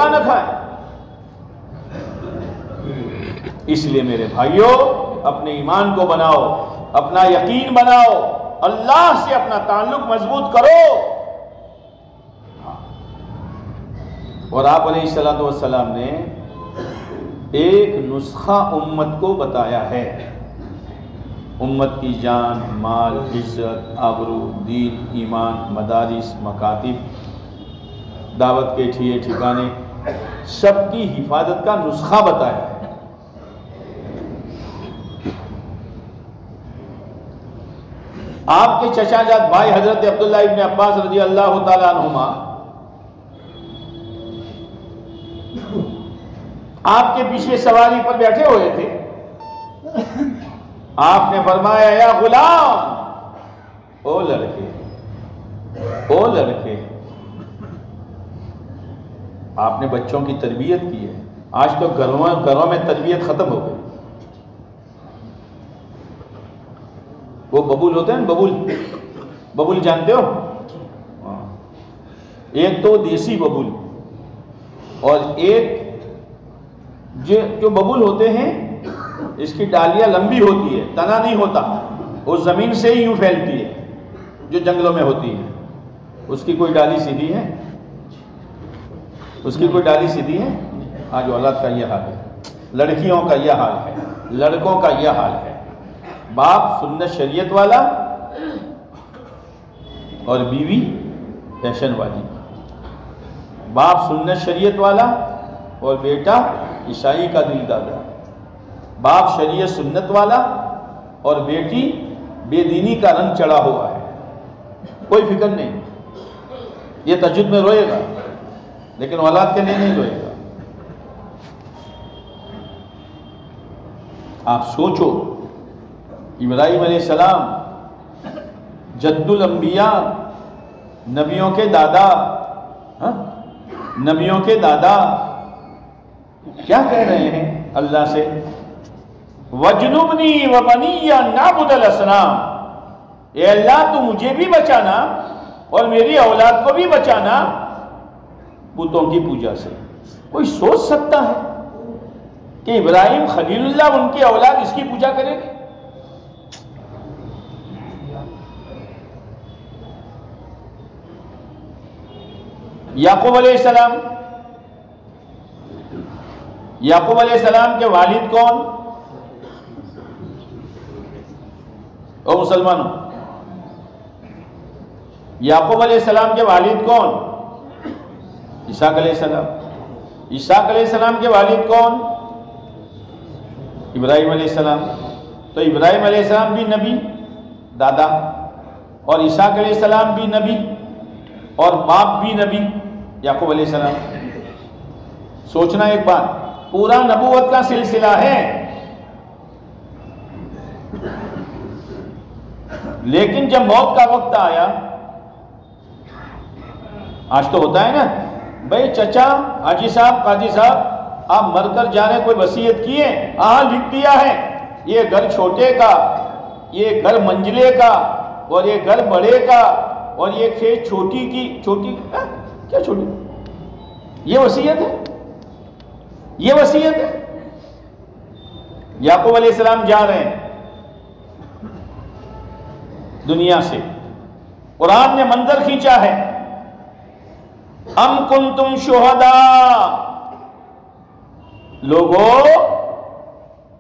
نہ کھائے۔ اس لیے میرے بھائیوں، اپنے ایمان کو بناؤ، اپنا یقین بناؤ، اللہ سے اپنا تعلق مضبوط کرو۔ اور آپ علیہ الصلوۃ والسلام نے ایک نسخہ امت کو بتایا ہے، امت کی جان، مال، عزت، آبرو، دین، ایمان، مدارس، مکاتب، دعوت کے ٹھکانے، سب کی حفاظت کا نسخہ بتایا ہے۔ آپ کے چچا جات بھائی حضرت عبداللہ ابن عباس رضی اللہ تعالیٰ عنہما آپ کے پیچھے سواری پر بیٹھے ہوئے تھے۔ آپ نے فرمایا یا غلام، او لڑکے، او لڑکے۔ آپ نے بچوں کی تربیت کی ہے۔ آج تو گھروں میں تربیت ختم ہو گئی۔ وہ ببول ہوتے ہیں نا، ببول جانتے ہو؟ ایک تو دیسی ببول اور ایک جو ببول ہوتے ہیں اس کی ڈالیاں لمبی ہوتی ہے، تنا نہیں ہوتا، وہ زمین سے ہی یوں پھیلتی ہے، جو جنگلوں میں ہوتی ہے۔ اس کی کوئی ڈالی سیدھی ہے؟ اس کی کوئی ڈالی سیدھی ہے؟ آج اولاد کا یہ حال ہے، لڑکیوں کا یہ حال ہے، لڑکوں کا یہ حال ہے۔ باپ سنت شریعت والا اور بیوی فیشن والی، باپ سنت شریعت والا اور بیٹا عیسائی کا دل دادا، باپ شریعت سنت والا اور بیٹی بے دینی کا رنگ چڑھا ہوا ہے۔ کوئی فکر نہیں، یہ تہجد میں روئے گا لیکن اولاد کے لیے نہیں روئے گا۔ آپ سوچو، ابراہیم علیہ السلام جد الانبیاء، نبیوں کے دادا، نبیوں کے دادا کیا کہہ رہے ہیں اللہ سے؟ وَجْنُبْنِي وَبَنِيَّ نَعْبُدَ الْأَصْنَامَ، اے اللہ تو مجھے بھی بچانا اور میری اولاد کو بھی بچانا بتوں کی پوجا سے۔ کوئی سوچ سکتا ہے کہ ابراہیم خلیل اللہ ان کی اولاد اس کی پوجا کرے گی؟ یعقوب علیہ السلام، یعقوب علیہ السلام کے والد کون؟ او مسلمانوں، یعقوب علیہ السلام کے والد کون؟ اسحاق علیہ السلام۔ اسحاق علیہ السلام کے والد کون؟ ابراہیم علیہ السلام۔ تو ابراہیم علیہ السلام بھی نبی دادا، اور اسحاق علیہ السلام بھی نبی اور باپ بھی نبی یعقوب علیہ السلام۔ سوچنا ایک بات، پورا نبوت کا سلسلہ ہے، لیکن جب موت کا وقت آیا، آج تو ہوتا ہے نا بھائی چچا، حاجی صاحب، قاضی صاحب آپ مر کر جا رہے، کوئی وصیت کیے؟ ہاں لکھ دیا ہے، یہ گھر چھوٹے کا، یہ گھر منجلے کا، اور یہ گھر بڑے کا، اور یہ کھیت چھوٹی کی چھوٹی، کیا چھوٹی؟ یہ وصیت ہے، یہ وصیت ہے۔ یعقوب علیہ السلام جا رہے ہیں دنیا سے، قرآن نے منظر کھینچا ہے، ام کنتم شہداء، لوگو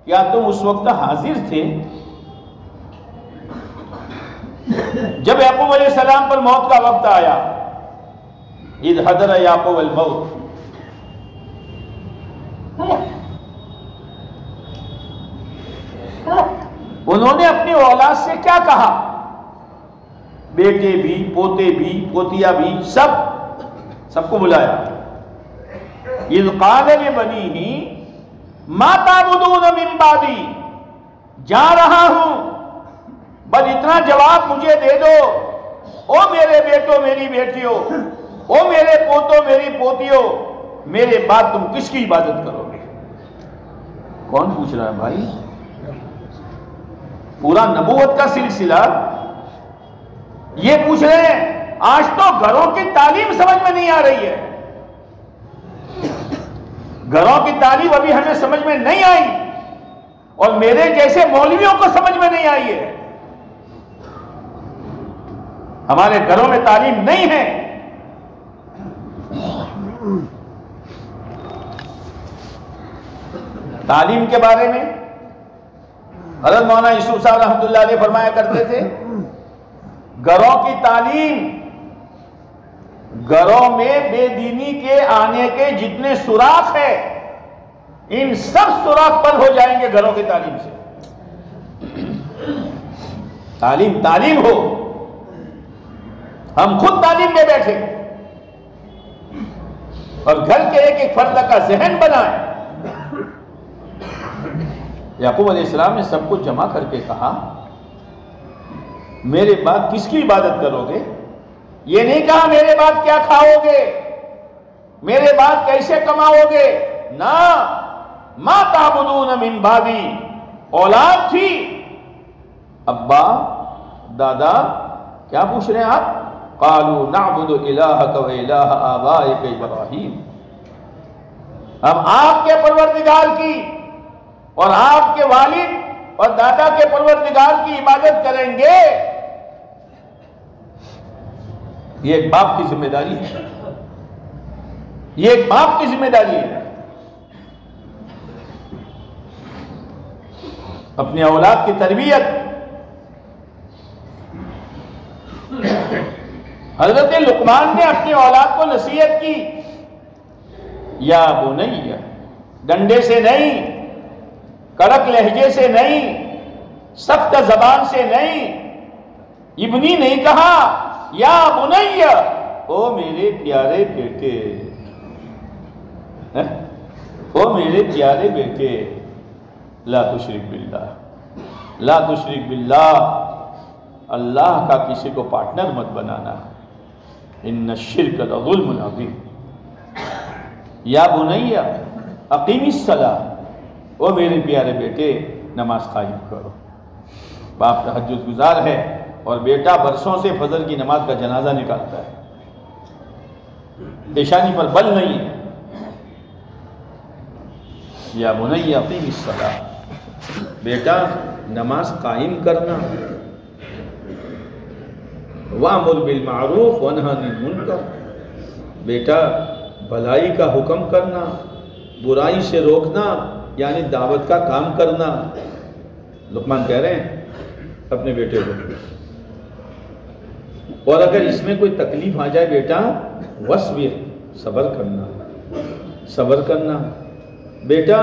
کیا تم اس وقت حاضر تھے جب یعقوب علیہ السلام پر موت کا وقت آیا؟ اذ حضر یعقوب الموت، انہوں نے اپنی اولاد سے کیا کہا؟ بیٹے بھی، پوتے بھی، پوتیا بھی، سب کو بلایا۔ اذ قال لبنیہ ما تعبدون من بعدی، جا رہا ہوں بس اتنا جواب مجھے دے دو، او میرے بیٹوں میری بیٹیوں، او میرے پوتوں میری پوتیوں، میرے بعد تم کس کی عبادت کرو گے؟ کون پوچھ رہا ہے بھائی؟ پورا نبوت کا سلسلہ یہ پوچھ رہے ہیں۔ آج تو گھروں کی تعلیم سمجھ میں نہیں آ رہی ہے، گھروں کی تعلیم ابھی ہمیں سمجھ میں نہیں آئی، اور میرے جیسے مولویوں کو سمجھ میں نہیں آئی ہے۔ ہمارے گھروں میں تعلیم نہیں ہے۔ تعلیم کے بارے میں حضرت مولانا یوسف صاحب رحمۃ اللہ علیہ فرمایا کرتے تھے، گھروں کی تعلیم گھروں میں بے دینی کے آنے کے جتنے سوراخ ہیں ان سب سوراخ بند ہو جائیں گے گھروں کی تعلیم سے. تعلیم ہو. ہم خود تعلیم میں بیٹھے اور گھر کے ایک ایک فرد کا ذہن بنائیں. یعقوب علیہ السلام نے سب کو جمع کر کے کہا میرے بعد کس کی عبادت کرو گے؟ یہ نہیں کہا میرے بعد کیا کھاؤ گے، میرے بعد کیسے کماؤ گے، نہ ما تعبدون من بعدی. اولاد تھی، ابا دادا کیا پوچھ رہے ہیں آپ؟ قالوا نعبد الہک و الہ آبائک ابراہیم. ہم آپ کے پروردگار کی اور آپ کے والد اور دادا کے پروردگار کی عبادت کریں گے. یہ ایک باپ کی ذمہ داری ہے، یہ ایک باپ کی ذمہ داری ہے. اپنے اولاد کی تربیت. حضرت لقمان نے اپنی اولاد کو نصیحت کی، یا بنی، ڈنڈے سے نہیں، کڑک لہجے سے نہیں، سخت زبان سے نہیں، ابنی نہیں کہا، یا بنی، او میرے پیارے بیٹے، او میرے پیارے بیٹے، لا تشرک باللہ، لا تشرک باللہ، اللہ کا کسی کو پارٹنر مت بنانا، ان الشرک لظلم عظیم. یا بنی اقیم الصلاۃ، او میرے پیارے بیٹے نماز قائم کرو. باپ تہجد گزار ہے اور بیٹا برسوں سے فجر کی نماز کا جنازہ نکالتا ہے، پیشانی پر بل نہیں ہے. یا بنی اقیم الصلاۃ، بیٹا نماز قائم کرنا. وَأْمُرْ بِالْمَعْرُوفِ وَانْهَ عَنِ الْمُنْكَرِ، بیٹا بھلائی کا حکم کرنا، برائی سے روکنا، یعنی دعوت کا کام کرنا. لقمان کہہ رہے ہیں اپنے بیٹے کو، اور اگر اس میں کوئی تکلیف آ جائے بیٹا وَاصْبِرْ، صبر کرنا، صبر کرنا. بیٹا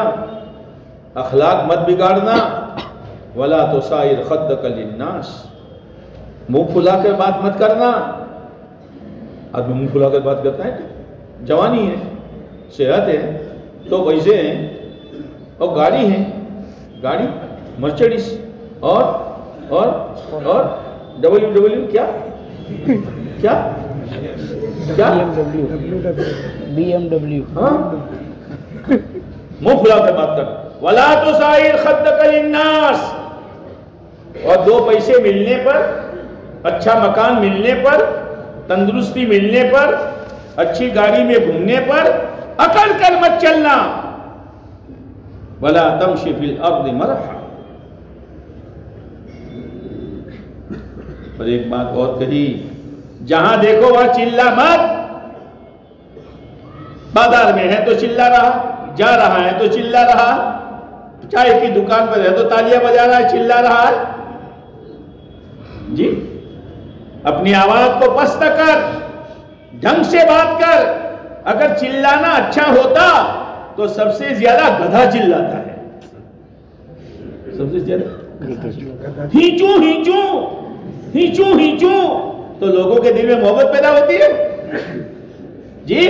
اخلاق مت بگاڑنا. وَلَا تُصَعِّرْ خَدَّكَ لِلنَّاسِ، منہ کھلا کر بات مت کرنا. آدمی منہ کھلا کر بات کرتا ہے، جوانی ہے، صحت ہے تو ویسے ہیں، اور گاڑی ہے، گاڑی مرسیڈیز اور WW کیا BMW. ہاں، منہ کھلا کر بات کر. وَلَا تُصَعِّرْ خَدَّكَ لِلنَّاسِ، اور دو پیسے ملنے پر، اچھا مکان ملنے پر، تندرستی ملنے پر، اچھی گاڑی میں گھومنے پر اکڑ کر مت چلنا. وَلَا تَمْشِ فِي الْأَرْضِ مَرَحًا. اور ایک بات اور کہی، جہاں دیکھو وہاں چلا مت. بازار میں ہے تو چلا رہا، جا رہا ہے تو چلا رہا، چائے کی دکان پر ہے تو تالیاں بجا رہا ہے، چلا رہا ہے. جی اپنی آواز کو پست کر، ڈھنگ سے بات کر. اگر چلانا اچھا ہوتا تو سب سے زیادہ گدھا چلاتا ہے، سب سے زیادہ ہیچو ہیچو ہیچو ہیچو، تو لوگوں کے دل میں محبت پیدا ہوتی ہے. جی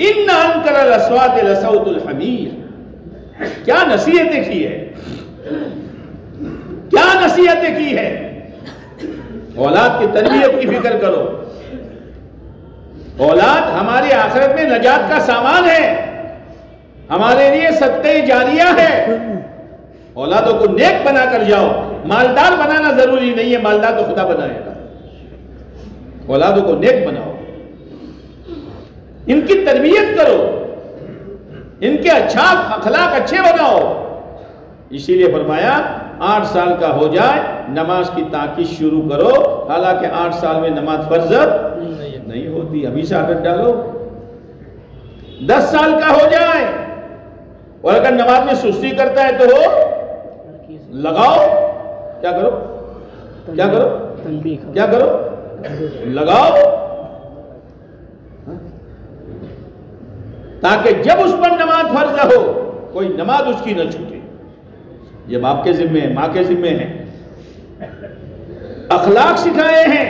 ان انکر الاصوات لصوت الحمیر. کیا نصیحتیں کی ہے، کیا نصیحتیں کی ہے. اولاد کی تربیت کی فکر کرو. اولاد ہماری آخرت میں نجات کا سامان ہے، ہمارے لیے صدقہ جاریہ ہے. اولادوں کو نیک بنا کر جاؤ. مالدار بنانا ضروری نہیں ہے، مالدار تو خدا بنائے گا. اولادوں کو نیک بناؤ، ان کی تربیت کرو، ان کے اچھا اخلاق اچھے بناؤ. اسی لیے فرمایا 8 سال کا ہو جائے نماز کی تاکید شروع کرو. حالانکہ 8 سال میں نماز فرض نہیں ہوتی، ابھی سے عادت ڈالو. 10 سال کا ہو جائے اور اگر نماز میں سستی کرتا ہے تو لگاؤ. کیا کرو، کیا کرو، کیا کرو، لگاؤ. تاکہ جب اس پر نماز فرض ہو کوئی نماز اس کی نہ چھوٹے. یہ باپ کے ذمے ہے، ماں کے ذمے ہے. اخلاق سکھائے ہیں.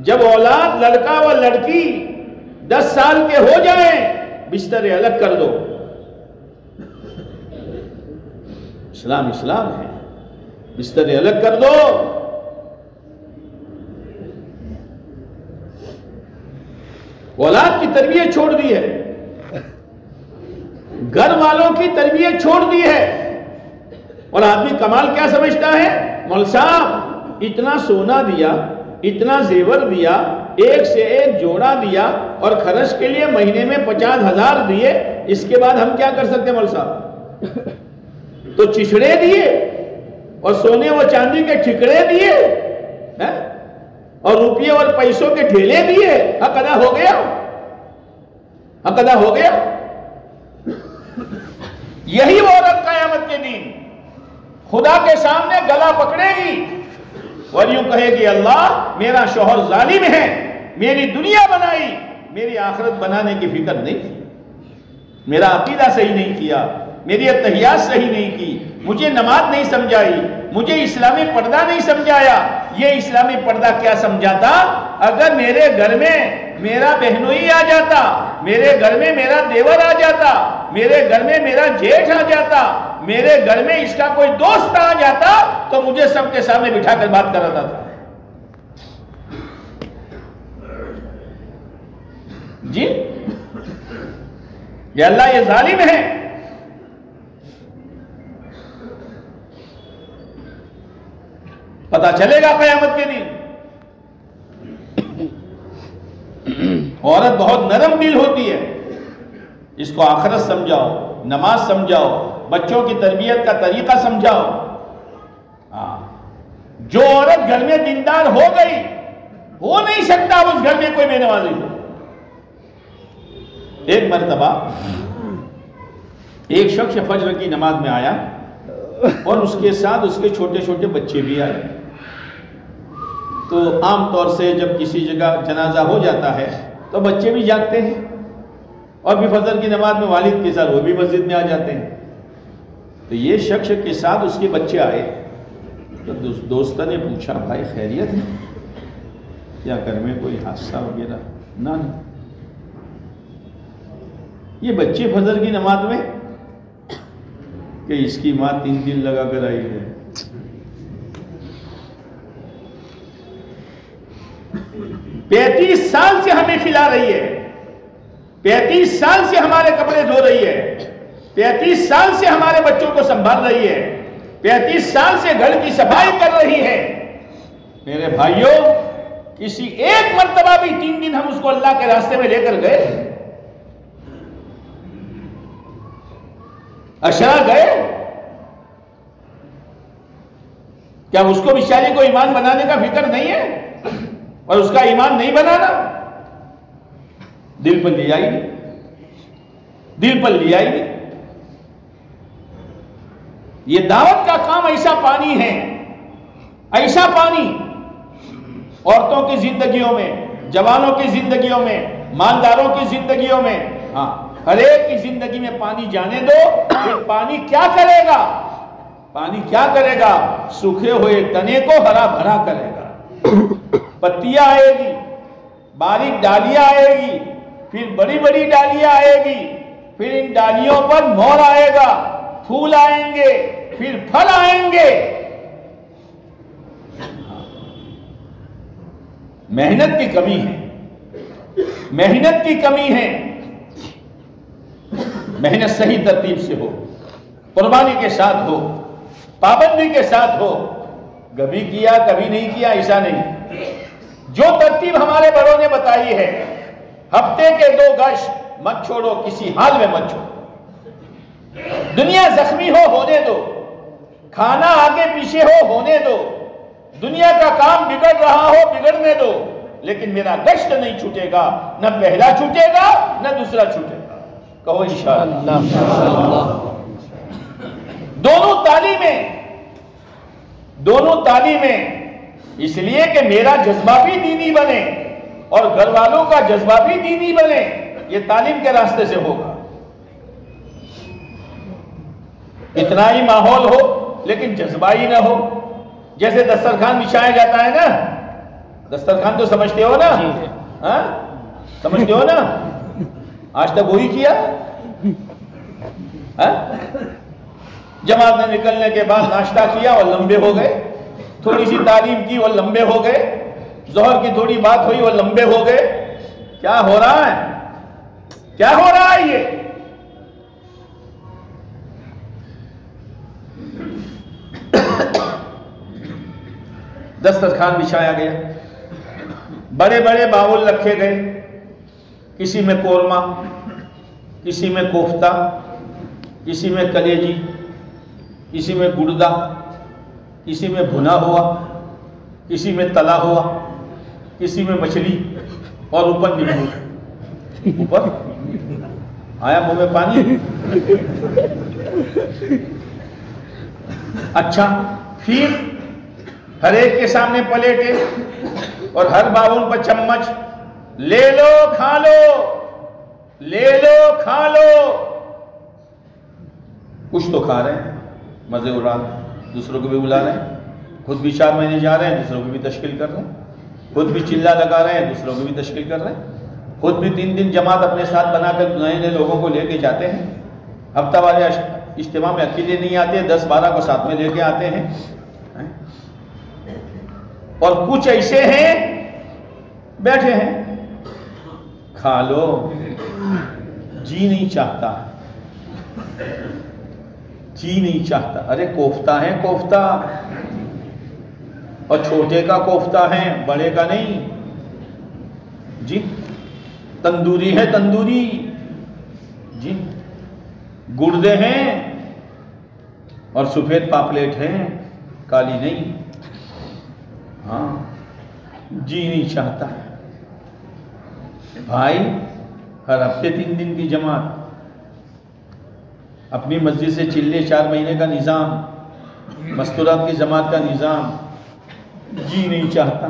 جب اولاد لڑکا و لڑکی 10 سال کے ہو جائیں بستر الگ کر دو. اسلام اسلام ہے. بستر الگ کر دو. اولاد کی تربیت چھوڑ دی ہے، گھر والوں کی تربیت چھوڑ دی ہے. اور آدمی کمال کیا سمجھتا ہے؟ مول صاحب اتنا سونا دیا، اتنا زیور دیا، ایک سے ایک جوڑا دیا اور خرچ کے لیے مہینے میں 50,000 دیے، اس کے بعد ہم کیا کر سکتے ہیں مول صاحب؟ تو چچڑے دیے اور سونے و چاندی کے ٹھکڑے دیے اور روپیے اور پیسوں کے ڈھیلے دیے. حق ادا ہو گیا؟ حق ادا ہو گیا؟ یہی وہ عورت قیامت کے دن خدا کے سامنے گلا پکڑے گی اور یوں کہے گی اللہ میرا شوہر ظالم ہے، میری دنیا بنائی، میری آخرت بنانے کی فکر نہیں کی، میرا عقیدہ صحیح نہیں کیا، میری اتحیات صحیح نہیں کی، مجھے نماز نہیں سمجھائی، مجھے اسلامی پردہ نہیں سمجھایا. یہ اسلامی پردہ کیا سمجھاتا؟ اگر میرے گھر میں میرا بہنوئی آ جاتا، میرے گھر میں میرا دیور آ جاتا، میرے گھر میں میرا جیٹھ آ جاتا، میرے گھر میں اس کا کوئی دوست آ جاتا تو مجھے سب کے سامنے بٹھا کر بات کراتا تھا. جی یہ اللہ یہ ظالم ہے. پتہ چلے گا قیامت کے دن. عورت بہت نرم دل ہوتی ہے. اس کو آخرت سمجھاؤ، نماز سمجھاؤ، بچوں کی تربیت کا طریقہ سمجھاؤ. جو عورت گھر میں دیندار ہو گئی، ہو نہیں سکتا اب اس گھر میں کوئی بے نمازی ہو. ایک مرتبہ ایک شخص فجر کی نماز میں آیا اور اس کے ساتھ اس کے چھوٹے چھوٹے بچے بھی آئے. تو عام طور سے جب کسی جگہ جنازہ ہو جاتا ہے تو بچے بھی جاگتے ہیں اور بھی فجر کی نماز میں والد کے ساتھ وہ بھی مسجد میں آ جاتے ہیں. تو یہ شخص کے ساتھ اس کے بچے آئے تو دوست نے پوچھا بھائی خیریت ہے یا گھر میں کوئی حادثہ وغیرہ؟ نہ یہ بچے فجر کی نماز میں کہ اس کی ماں 3 دن لگا کر آئی ہے. 35 سال سے ہمیں کھلا رہی ہے، 35 سال سے ہمارے کپڑے دھو رہی ہے، 35 سال سے ہمارے بچوں کو سنبھال رہی ہے، 35 سال سے گھر کی صفائی کر رہی ہے. میرے بھائیوں کسی ایک مرتبہ بھی 3 دن ہم اس کو اللہ کے راستے میں لے کر گئے؟ اشرا گئے؟ کیا اس کو بیچاری کو ایمان بنانے کا فکر نہیں ہے اور اس کا ایمان نہیں بنانا؟ دل پر لے آئی نہیں، دل پر لے آئی نہیں. یہ دعوت کا کام ایسا پانی ہے، ایسا پانی عورتوں کی زندگیوں میں، جوانوں کی زندگیوں میں، مالداروں کی زندگیوں میں، ہر ایک کی زندگی میں پانی جانے دو. یہ پانی کیا کرے گا؟ پانی کیا کرے گا؟ سوکھے ہوئے تنے کو ہرا بھرا کرے گا. پتیاں آئے گی، باریک ڈالیاں آئے گی، پھر بڑی بڑی ڈالیاں آئے گی، پھر ان ڈالیوں پر مور آئے گا، پھول آئیں گے، پھر پھل آئیں گے. محنت کی کمی ہے، محنت کی کمی ہے. محنت صحیح ترتیب سے ہو، قربانی کے ساتھ ہو، پابندی کے ساتھ ہو. کبھی کیا کبھی نہیں کیا ایسا نہیں. جو ترتیب ہمارے بڑوں نے بتائی ہے، ہفتے کے 2 گشت مت چھوڑو، کسی حال میں مت چھوڑو. دنیا زخمی ہو ہونے دو، کھانا آگے پیچھے ہو ہونے دو، دنیا کا کام بگڑ رہا ہو بگڑنے دو، لیکن میرا گشت نہیں چھوٹے گا. نہ پہلا چھوٹے گا نہ دوسرا چھوٹے گا. کہو انشاءاللہ. دونوں تعلیمیں اس لیے کہ میرا جذبہ بھی دینی بنے اور گھر والوں کا جذبہ بھی دینی بنے. یہ تعلیم کے راستے سے ہوگا. اتنا ہی ماحول ہو لیکن جذبہ ہی نہ ہو. جیسے دسترخوان بچھایا جاتا ہے نا, دسترخوان تو سمجھتے ہو نا, ہاں سمجھتے ہو نا, آج تک وہی کیا. جماعت میں نکلنے کے بعد ناشتہ کیا اور لمبے ہو گئے, تھوڑی سی تعلیم کی اور لمبے ہو گئے, ظہر کی تھوڑی بات ہوئی اور لمبے ہو گئے. کیا ہو رہا ہے, کیا ہو رہا ہے یہ؟ دسترخوان بچھایا گیا, بڑے بڑے باول رکھے گئے, کسی میں قورمہ, کسی میں کوفتہ, کسی میں کلیجی, کسی میں گردہ, کسی میں بھنا ہوا, کسی میں تلا ہوا, کسی میں مچھلی اور اوپر نیمبو. اوپر آیا منہ میں پانی. اچھا, پھر ہر ایک کے سامنے پلیٹیں اور ہر باون پر چمچ. لے لو کھا لو, لے لو کھا لو. کچھ تو کھا رہے ہیں, مزے اڑا رہے ہیں, دوسروں کو بھی بلا رہے ہیں, خود بھی 4 مہینے جا رہے ہیں, دوسروں کو بھی تشکیل کر رہے ہیں, خود بھی چلہ لگا رہے ہیں, دوسروں کو بھی تشکیل کر رہے ہیں, خود بھی 3 دن جماعت اپنے ساتھ بنا کر نئے نئے لوگوں کو لے کے جاتے ہیں. ہفتہ والے اجتماع میں اکیلے نہیں آتے, 10-12 کو ساتھ میں لے کے آتے ہیں. اور کچھ ایسے ہیں بیٹھے ہیں, کھا لو, جی نہیں چاہتا, جی نہیں چاہتا. ارے کوفتہ ہے کوفتہ, اور چھوٹے کا کوفتہ ہے, بڑے کا نہیں جی. تندوری ہے تندوری جی, گردے ہیں اور سفید پاپلیٹ ہیں, کالی نہیں. ہاں, جی نہیں چاہتا. بھائی ہر ہفتے 3 دن کی جماعت, اپنی مسجد سے چلے 4 مہینے کا نظام, مستورات کی جماعت کا نظام, جی نہیں چاہتا.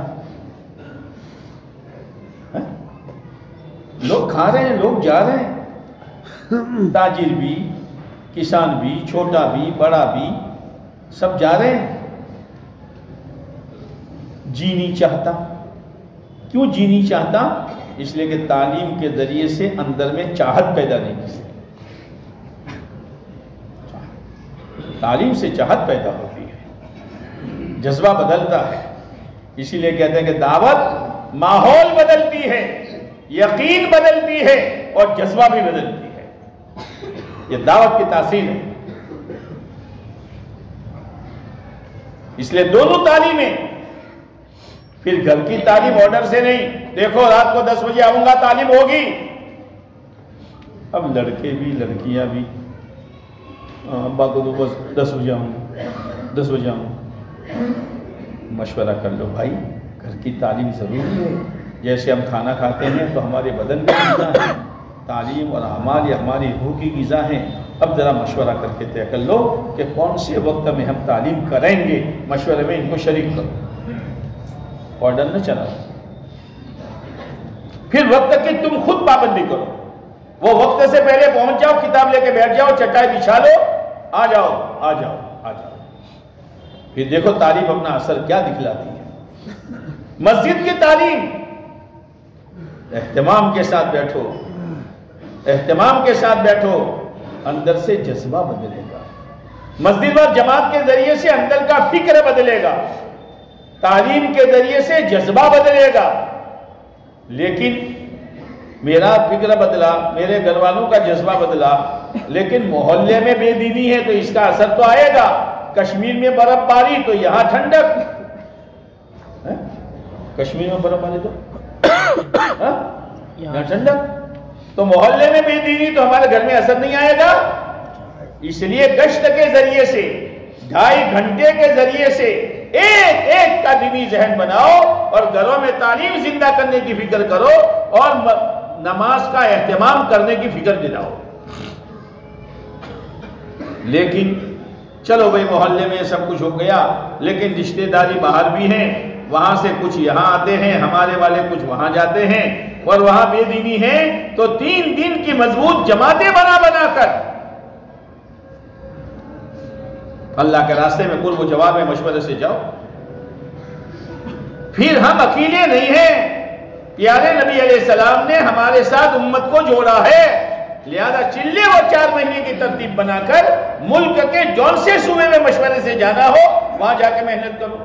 لوگ کھا رہے ہیں, لوگ جا رہے ہیں, تاجر بھی, کسان بھی, چھوٹا بھی, بڑا بھی, سب جا رہے ہیں. جی نہیں چاہتا. کیوں جی نہیں چاہتا؟ اس لیے کہ تعلیم کے ذریعے سے اندر میں چاہت پیدا نہیں کی. تعلیم سے چاہت پیدا ہوتی ہے, جذبہ بدلتا ہے. اسی لیے کہتے ہیں کہ دعوت ماحول بدلتی ہے, یقین بدلتی ہے اور جذبہ بھی بدلتی ہے. یہ دعوت کی تاثیر ہے. اس لیے دونوں تعلیمیں, پھر گھر کی تعلیم آرڈر سے نہیں, دیکھو رات کو 10 بجے آؤں گا تعلیم ہوگی. اب لڑکے بھی لڑکیاں بھی, ابا کو تو بس 10 بجے آؤں, 10 بجے آؤں. مشورہ کر لو بھائی, گھر کی تعلیم ضروری ہے. جیسے ہم کھانا کھاتے ہیں تو ہمارے بدن کی غذا ہے, تعلیم اور اعمال یہ ہماری روح کی غذا ہیں. اب ذرا مشورہ کر کے طے کر لو کہ کون سے وقت میں ہم تعلیم کریں گے, مشورے میں ان کو شریک کرو. آرڈر نہ چلا. پھر وقت کی تم خود پابندی کرو. وہ وقت سے پہلے پہنچ جاؤ, کتاب لے کے بیٹھ جاؤ, چٹائی بچھا لو, آ جاؤ آ جاؤ آ جاؤ. پھر دیکھو تعلیم اپنا اثر کیا دکھلاتی ہے. مسجد کی تعلیم, اہتمام کے ساتھ بیٹھو, اہتمام کے ساتھ بیٹھو, اندر سے جذبہ بدلے گا. مسجد اور جماعت کے ذریعے سے اندر کا فکر بدلے گا, تعلیم کے ذریعے سے جذبہ بدلے گا. لیکن میرا فکر بدلا, میرے گھر والوں کا جذبہ بدلا, لیکن محلے میں بے دینی ہے تو اس کا اثر تو آئے گا. کشمیر میں برف باری تو یہاں ٹھنڈک, کشمیر میں برف باری تو یہاں ٹھنڈک. تو محلے میں بے دینی تو ہمارے گھر میں اثر نہیں آئے گا. اس لیے گشت کے ذریعے سے, 2.5 گھنٹے کے ذریعے سے ایک ایک کا دینی ذہن بناؤ اور گھروں میں تعلیم زندہ کرنے کی فکر کرو اور نماز کا اہتمام کرنے کی فکر دلاؤ. لیکن چلو بھائی محلے میں سب کچھ ہو گیا, لیکن رشتہ داری باہر بھی ہیں, وہاں سے کچھ یہاں آتے ہیں, ہمارے والے کچھ وہاں جاتے ہیں, اور وہاں بے دینی ہے تو 3 دن کی مضبوط جماعتیں بنا بنا کر اللہ کے راستے میں قرب و جواب میں مشورے سے جاؤ. پھر ہم اکیلے نہیں ہیں، پیارے نبی علیہ السلام نے ہمارے ساتھ امت کو جوڑا ہے، لہذا چلے وہ 4 مہینے کی ترتیب بنا کر ملک کے جون سے صوبے میں مشورے سے جانا ہو وہاں جا کے محنت کرو.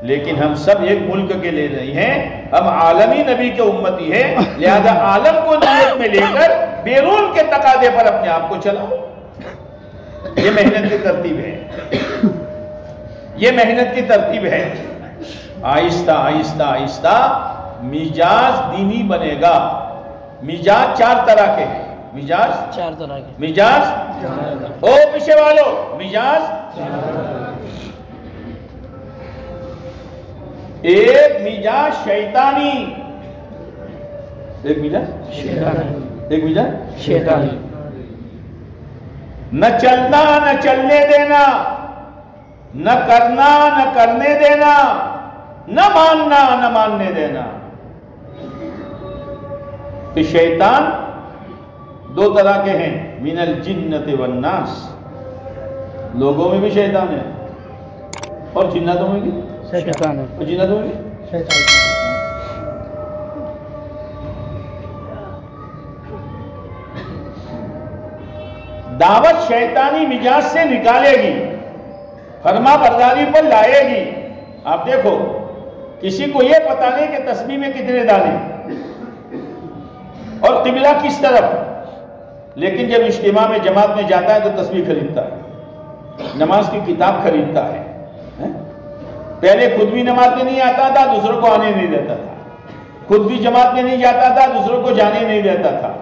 لیکن ہم سب ایک ملک کے لے نہیں ہیں، ہم عالمی نبی کے امتی ہیں، لہذا عالم کو نیت میں لے کر بیرون کے تقاضے پر اپنے آپ کو چلاؤ. یہ محنت کی ترتیب ہے، یہ محنت کی ترتیب ہے. آہستہ آہستہ آہستہ مزاج دینی بنے گا. مزاج 4 طرح کے ہیں. مزاج 4 طرح کے. مزاج او پیچھے والو مزاج. ایک مزاج شیطانی، ایک مزاج شیطانی. ایک مزاج شیطانی. نہ چلنا نہ چلنے دینا، نہ کرنا نہ کرنے دینا، نہ ماننا نہ ماننے دینا. کہ شیطان 2 طرح کے ہیں، من الجنت والناس. لوگوں میں بھی شیطان ہے اور جنتوں میں بھی شیطان ہے. اور جنتوں میں بھی. دعوت شیطانی مزاج سے نکالے گی، فرما برداری پر لائے گی. آپ دیکھو کسی کو یہ پتا نہیں کہ تسبیح میں کتنے دانے اور قبلہ کس طرف، لیکن جب اجتماع میں جماعت میں جاتا ہے تو تسبیح خریدتا ہے، نماز کی کتاب خریدتا ہے. پہلے خود بھی نماز میں نہیں آتا تھا، دوسروں کو آنے نہیں دیتا تھا. خود بھی جماعت میں نہیں جاتا تھا، دوسروں کو جانے نہیں دیتا تھا.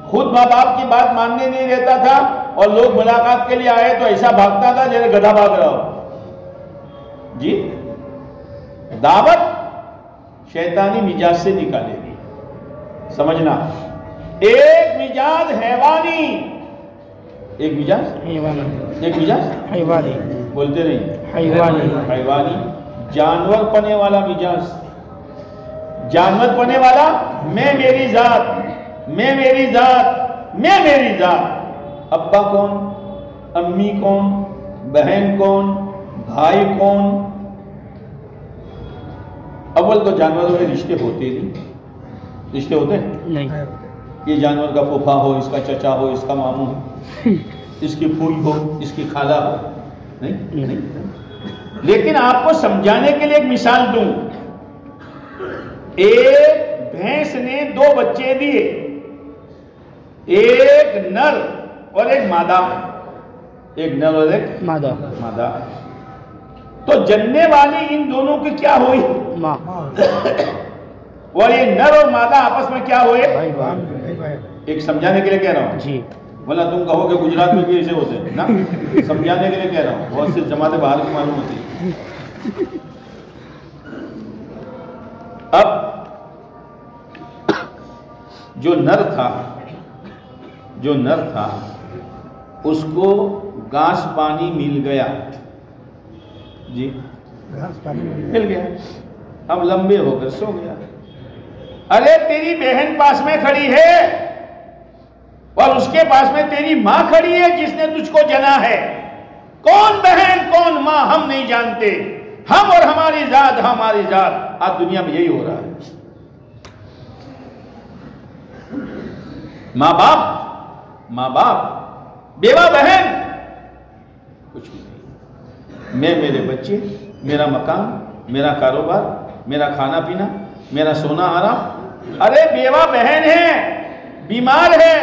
خود ماں باپ کی بات ماننے نہیں دیتا تھا، اور لوگ ملاقات کے لیے آئے تو ایسا بھاگتا تھا جیسے گدھا بھاگ رہا ہو. جی دعوت شیطانی مزاج سے نکالے گی. سمجھنا، ایک مزاج حیوانی، ایک مزاج حیوانی. ایک مزاج حیوانی. بولتے نہیں، حیوانی. حیوانی جانور پنے والا مزاج. جانور پنے والا میں میری ذات، میں میری ذات، میں میری ذات. ابا کون، امی کون، بہن کون، بھائی کون. اول تو جانوروں میں رشتے ہوتے نہیں. رشتے ہوتے ہیں؟ نہیں. یہ جانور کا پھوپھا ہو، اس کا چچا ہو، اس کا ماموں ہو، اس کی پھوئی ہو، اس کی خالہ ہو. نہیں. لیکن آپ کو سمجھانے کے لیے ایک مثال دوں. ایک بھینس نے 2 بچے دیے، ایک نر اور ایک مادہ. ایک نر اور ایک مادہ. مادہ. تو جننے والی ان دونوں کی کیا ہوئی؟ ماں. اور یہ نر اور مادہ آپس میں کیا ہوئے؟ بھائی بہن. ایک سمجھانے کے لیے کہہ رہا ہوں، جی. ورنہ تم کہو کہ گجرات میں بھی ایسے ہوتے ہیں نا. سمجھانے کے لیے کہہ رہا ہوں، بہت سی جماعتیں باہر کی معلوم ہوتی ہیں. اب جو نر تھا اس کو گھاس پانی مل گیا. جی مل گیا. اب لمبے ہو کر سو گیا. ارے تیری بہن پاس میں کھڑی ہے اور اس کے پاس میں تیری ماں کھڑی ہے جس نے تجھ کو جنا ہے. کون بہن کون ماں ہم نہیں جانتے. ہم اور ہماری ذات، ہماری ذات. آج دنیا میں یہی ہو رہا ہے. ماں باپ، بیوہ بہن، کچھ بھی نہیں. میں، میرے بچے، میرا مکان، میرا کاروبار، میرا کھانا پینا، میرا سونا آرام. ارے بیوہ بہن ہے، بیمار ہے،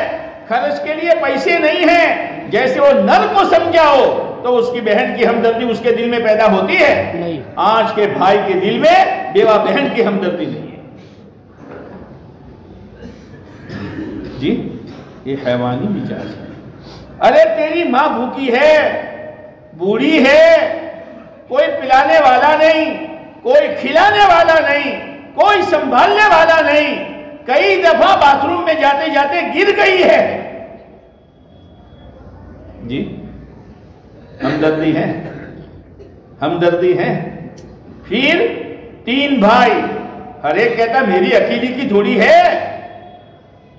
خرچ کے لیے پیسے نہیں ہیں. جیسے وہ نر کو سمجھاؤ تو اس کی بہن کی ہمدردی اس کے دل میں پیدا ہوتی ہے. نہیں. آج کے بھائی کے دل میں بیوہ بہن کی ہمدردی نہیں ہے. جی یہ حیوانی مزاج ہے. ارے تیری ماں بھوکی ہے، بوڑھی ہے، کوئی پلانے والا نہیں، کوئی کھلانے والا نہیں، کوئی سنبھالنے والا نہیں. کئی دفعہ باتھ روم میں جاتے جاتے گر گئی ہے. جی ہمدردی ہے، ہمدردی ہے. پھر 3 بھائی، ہر ایک کہتا میری اکیلی کی تھوڑی ہے.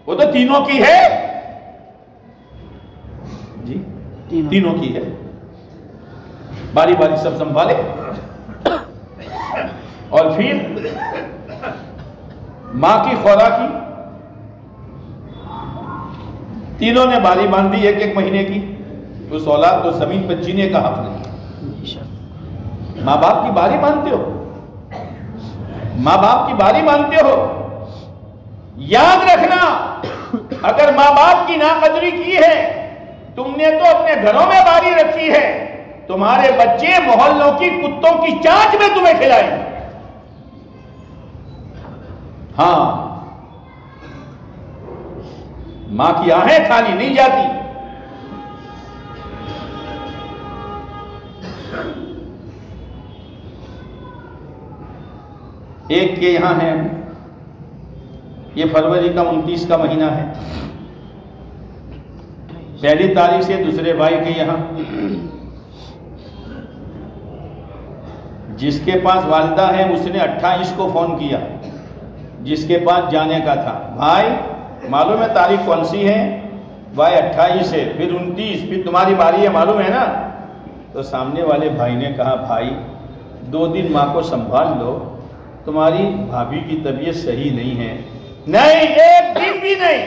وہ تو تینوں کی ہے جی، تینوں کی ہے، باری باری سب سنبھالے. اور پھر ماں کی خوراکی تینوں نے باری باندھی 1 مہینے کی. اس اولاد کو زمین پر جینے کا حق نہیں. ماں باپ کی باری مانتے ہو، ماں باپ کی باری مانتے ہو. یاد رکھنا، اگر ماں باپ کی ناقدری کی ہے، تم نے تو اپنے گھروں میں باری رکھی ہے، تمہارے بچے محلوں کی کتوں کی چاچ میں تمہیں کھلائیں گے. ہاں، ماں کی آہیں خالی نہیں جاتی. ایک کے یہاں ہے، یہ فروری کا 29 کا مہینہ ہے، 1 تاریخ سے دوسرے بھائی کے یہاں، جس کے پاس والدہ ہے اس نے 28 کو فون کیا، جس کے پاس جانے کا تھا. بھائی معلوم ہے تاریخ کون سی ہے؟ بھائی 28 ہے، پھر 29، پھر تمہاری باری ہے، معلوم ہے نا؟ تو سامنے والے بھائی نے کہا بھائی 2 دن ماں کو سنبھال لو، تمہاری بھابھی کی طبیعت صحیح نہیں ہے. نہیں، 1 دن بھی نہیں.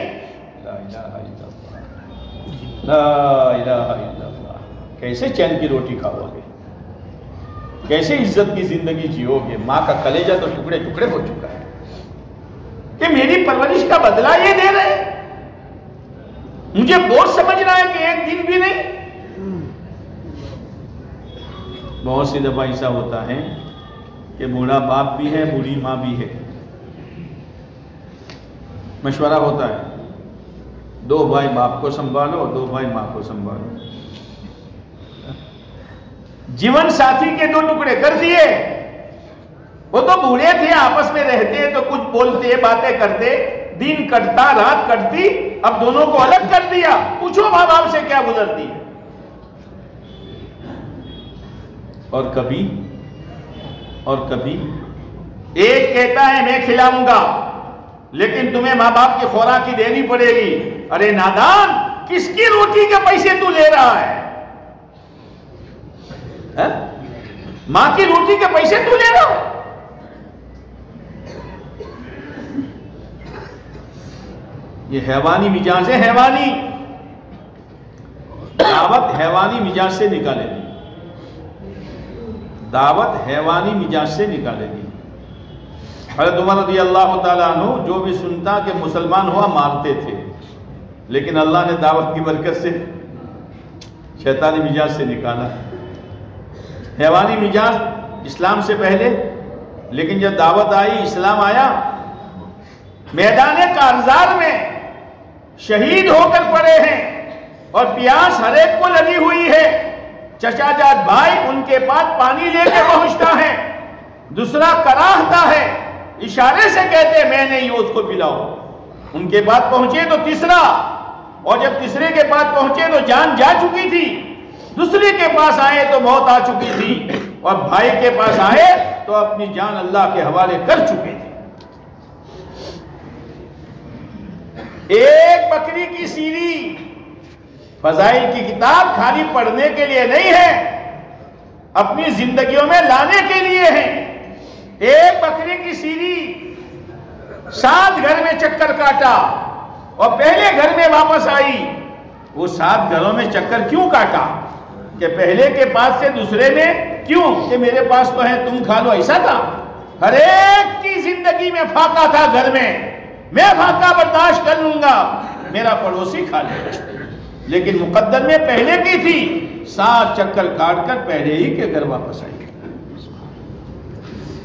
لا الہ الا اللہ، لا الہ الا اللہ. کیسے چین کی روٹی کھاؤ گے؟ کیسے عزت کی زندگی جیو گے؟ ماں کا کلیجہ تو ٹکڑے ٹکڑے ہو چکا ہے کہ میری پرورش کا بدلہ یہ دے رہے ہیں. مجھے بوجھ سمجھ رہا ہے کہ 1 دن بھی نہیں. بہت سی دفعہ ایسا ہوتا ہے کہ بوڑھا باپ بھی ہے، بوڑھی ماں بھی ہے، مشورہ ہوتا ہے 2 بھائی باپ کو سنبھالو، 2 بھائی ماں کو سنبھالو. جیون ساتھی کے 2 ٹکڑے کر دیے. وہ تو بوڑھے تھے، آپس میں رہتے تو کچھ بولتے باتیں کرتے، دن کٹتا رات کٹتی، اب دونوں کو الگ کر دیا. پوچھو ماں باپ سے کیا گزرتی ہے. اور کبھی ایک کہتا ہے میں کھلاؤں گا لیکن تمہیں ماں باپ کی خوراک کی دینی پڑے گی. ارے نادان، کس کی روٹی کے پیسے تو لے رہا ہے؟ ماں کی روٹی کے پیسے تو لے رہا ہو؟ یہ حیوانی مزاج ہے. حیوانی دعوت حیوانی مزاج سے نکالے گی. دعوت حیوانی مزاج سے نکالے گی. حضرت عمر رضی اللہ تعالیٰ عنہ جو بھی سنتا کہ مسلمان ہوا مارتے تھے، لیکن اللہ نے دعوت کی برکت سے شیطانی مزاج سے نکالا. حیوانی مزاج اسلام سے پہلے، لیکن جب دعوت آئی، اسلام آیا، میدان کارزار میں شہید ہو کر پڑے ہیں اور پیاس ہر ایک کو لگی ہوئی ہے. چچا جات بھائی ان کے پاس پانی لے کے پہنچتا ہے، دوسرا کراہتا ہے، اشارے سے کہتے میں نہیں ہوں اس کو پلاؤ. ان کے پاس پہنچے تو تیسرا، اور جب تیسرے کے پاس پہنچے تو جان جا چکی تھی. دوسرے کے پاس آئے تو موت آ چکی تھی، اور بھائی کے پاس آئے تو اپنی جان اللہ کے حوالے کر چکے تھے. ایک بکری کی سیری فضائل کی کتاب خالی پڑھنے کے لیے نہیں ہے، اپنی زندگیوں میں لانے کے لیے ہے. ایک بکری کی سیری 7 گھر میں چکر کاٹا اور پہلے گھر میں واپس آئی. وہ 7 گھروں میں چکر کیوں کاٹا؟ کہ پہلے کے پاس سے دوسرے میں کیوں؟ کہ میرے پاس تو ہے تم کھا لو. ایسا تھا؟ ہر ایک کی زندگی میں فاقہ تھا. گھر میں فاقہ برداشت کر لوں گا، میرا پڑوسی کھا لے. لیکن مقدر میں پہلے کی تھی، 7 چکر کاٹ کر پہلے ہی کے گھر واپس آئی.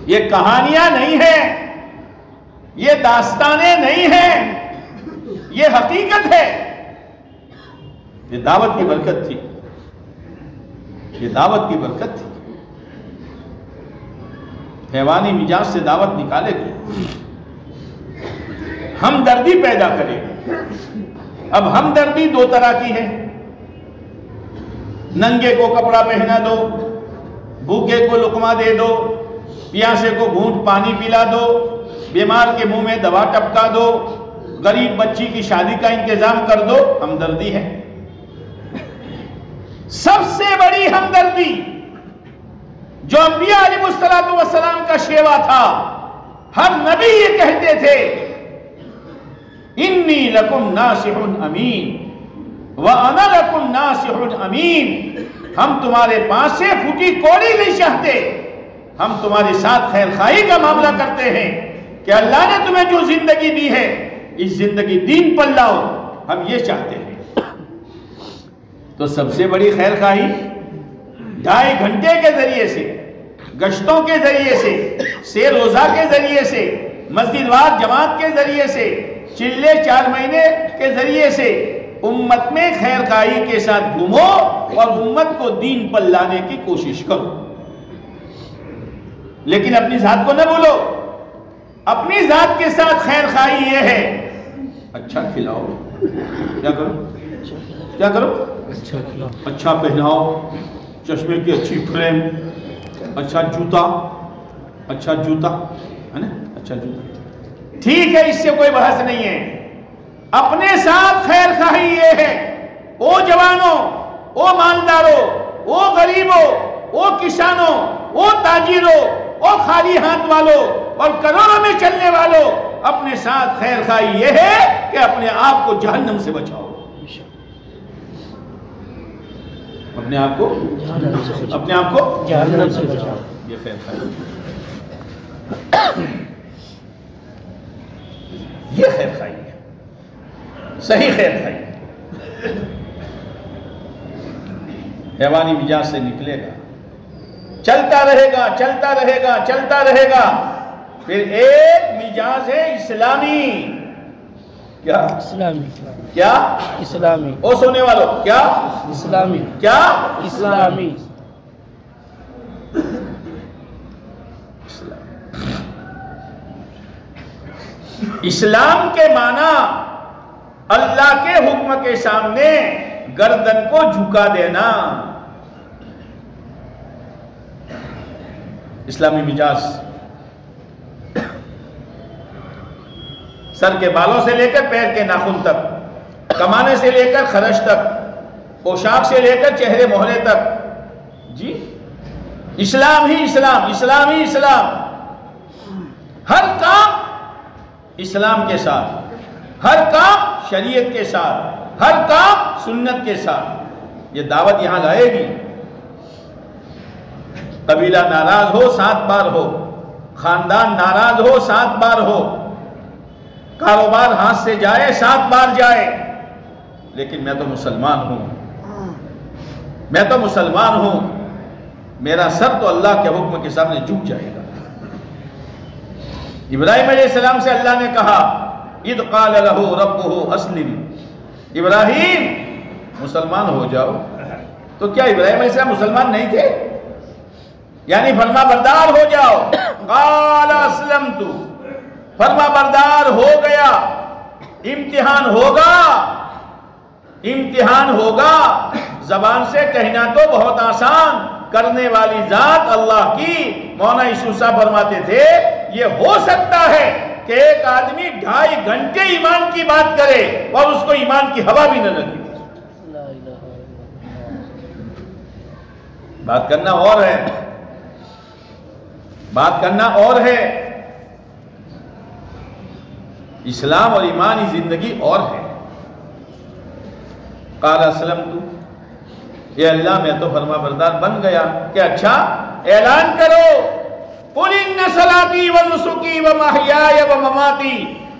یہ کہانیاں نہیں ہیں، یہ داستانیں نہیں ہیں، یہ حقیقت ہے. یہ دعوت کی برکت تھی، یہ دعوت کی برکت تھی. حیوانی مزاج سے دعوت نکالے گی، ہمدردی پیدا کرے گی. اب ہمدردی 2 طرح کی ہے. ننگے کو کپڑا پہنا دو، بھوکے کو لقمہ دے دو، پیاسے کو گھونٹ پانی پلا دو، بیمار کے منہ میں دوا ٹپکا دو، غریب بچی کی شادی کا انتظام کر دو، ہمدردی ہے۔ سب سے بڑی ہمدردی جو انبیاء علیہ السلام کا شیوا تھا، ہر نبی یہ کہتے تھے انی لکم ناصح امین وانا لکم ناصح امین، ہم تمہارے پاس سے پھوٹی کوڑی نہیں چاہتے، ہم تمہارے ساتھ خیر خواہی کا معاملہ کرتے ہیں کہ اللہ نے تمہیں جو زندگی دی ہے اس زندگی دین پر لاؤ، ہم یہ چاہتے ہیں۔ تو سب سے بڑی خیر خواہی 2.5 گھنٹے کے ذریعے سے، گشتوں کے ذریعے سے، سیر روزہ کے ذریعے سے، مسجد وار جماعت کے ذریعے سے، چلے 4 مہینے کے ذریعے سے امت میں خیر خواہی کے ساتھ گھومو اور امت کو دین پر لانے کی کوشش کرو۔ لیکن اپنی ذات کو نہ بھولو، اپنی ذات کے ساتھ خیر خواہی یہ ہے اچھا کھلاؤ، کیا کرو، کیا کرو، اچھا پہناؤ، چشمے کی اچھی فریم، اچھا جوتا ہے نا، اچھا جوتا، ٹھیک ہے، اس سے کوئی بحث نہیں ہے۔ اپنے ساتھ خیر خواہی یہ ہے، او جوانوں، او مالداروں، او غریبوں، او کسانوں، او تاجروں، او خالی ہاتھ والوں اور کروڑوں میں چلنے والوں، اپنے ساتھ خیر خواہی یہ ہے کہ اپنے آپ کو جہنم سے بچاؤ، اپنے آپ کو جہنم سے بچاؤ، یہ خیر خواہی، یہ خیر خواہی ہے، صحیح خیر خواہی ہے۔ حیوانی مزاج سے نکلے گا، چلتا رہے گا، چلتا رہے گا، چلتا رہے گا، پھر ایک مزاج ہے اسلامی، کیا اسلامی، کیا اسلامی، او سونے والوں، کیا اسلامی، کیا اسلامی، اسلام کے معنی اللہ کے حکم کے سامنے گردن کو جھکا دینا، اسلامی مزاج سر کے بالوں سے لے کر پیر کے ناخن تک، کمانے سے لے کر خرش تک، پوشاک سے لے کر چہرے مہرے تک، جی اسلام ہی اسلام، اسلام ہی اسلام، ہر کام اسلام کے ساتھ، ہر کام شریعت کے ساتھ، ہر کام سنت کے ساتھ، یہ دعوت یہاں لائے گی۔ قبیلہ ناراض ہو 7 بار ہو، خاندان ناراض ہو 7 بار ہو، کاروبار ہاتھ سے جائے 7 بار جائے، لیکن میں تو مسلمان ہوں، میں تو مسلمان ہوں، میرا سر تو اللہ کے حکم کے سامنے جھک جائے گا۔ ابراہیم علیہ السلام سے اللہ نے کہا اذ قال له ربه اسلم، ابراہیم مسلمان ہو جاؤ، تو کیا ابراہیم علیہ السلام مسلمان نہیں تھے؟ یعنی فرما بردار ہو جاؤ، قال اسلمت، فرما بردار ہو گیا، امتحان ہوگا، امتحان ہوگا، زبان سے کہنا تو بہت آسان، کرنے والی ذات اللہ کی۔ مولانا یوسف صاحب فرماتے تھے یہ ہو سکتا ہے کہ ایک آدمی 2.5 گھنٹے ایمان کی بات کرے اور اس کو ایمان کی ہوا بھی نہ لگے۔ بات کرنا اور ہے، بات کرنا اور ہے، اسلام اور ایمانی زندگی اور ہے۔ قال اسلمت، اے اللہ میں تو فرما بردار بن گیا، کہ اچھا اعلان کرو قل ان صلاتی و نسکی و محیای و مماتی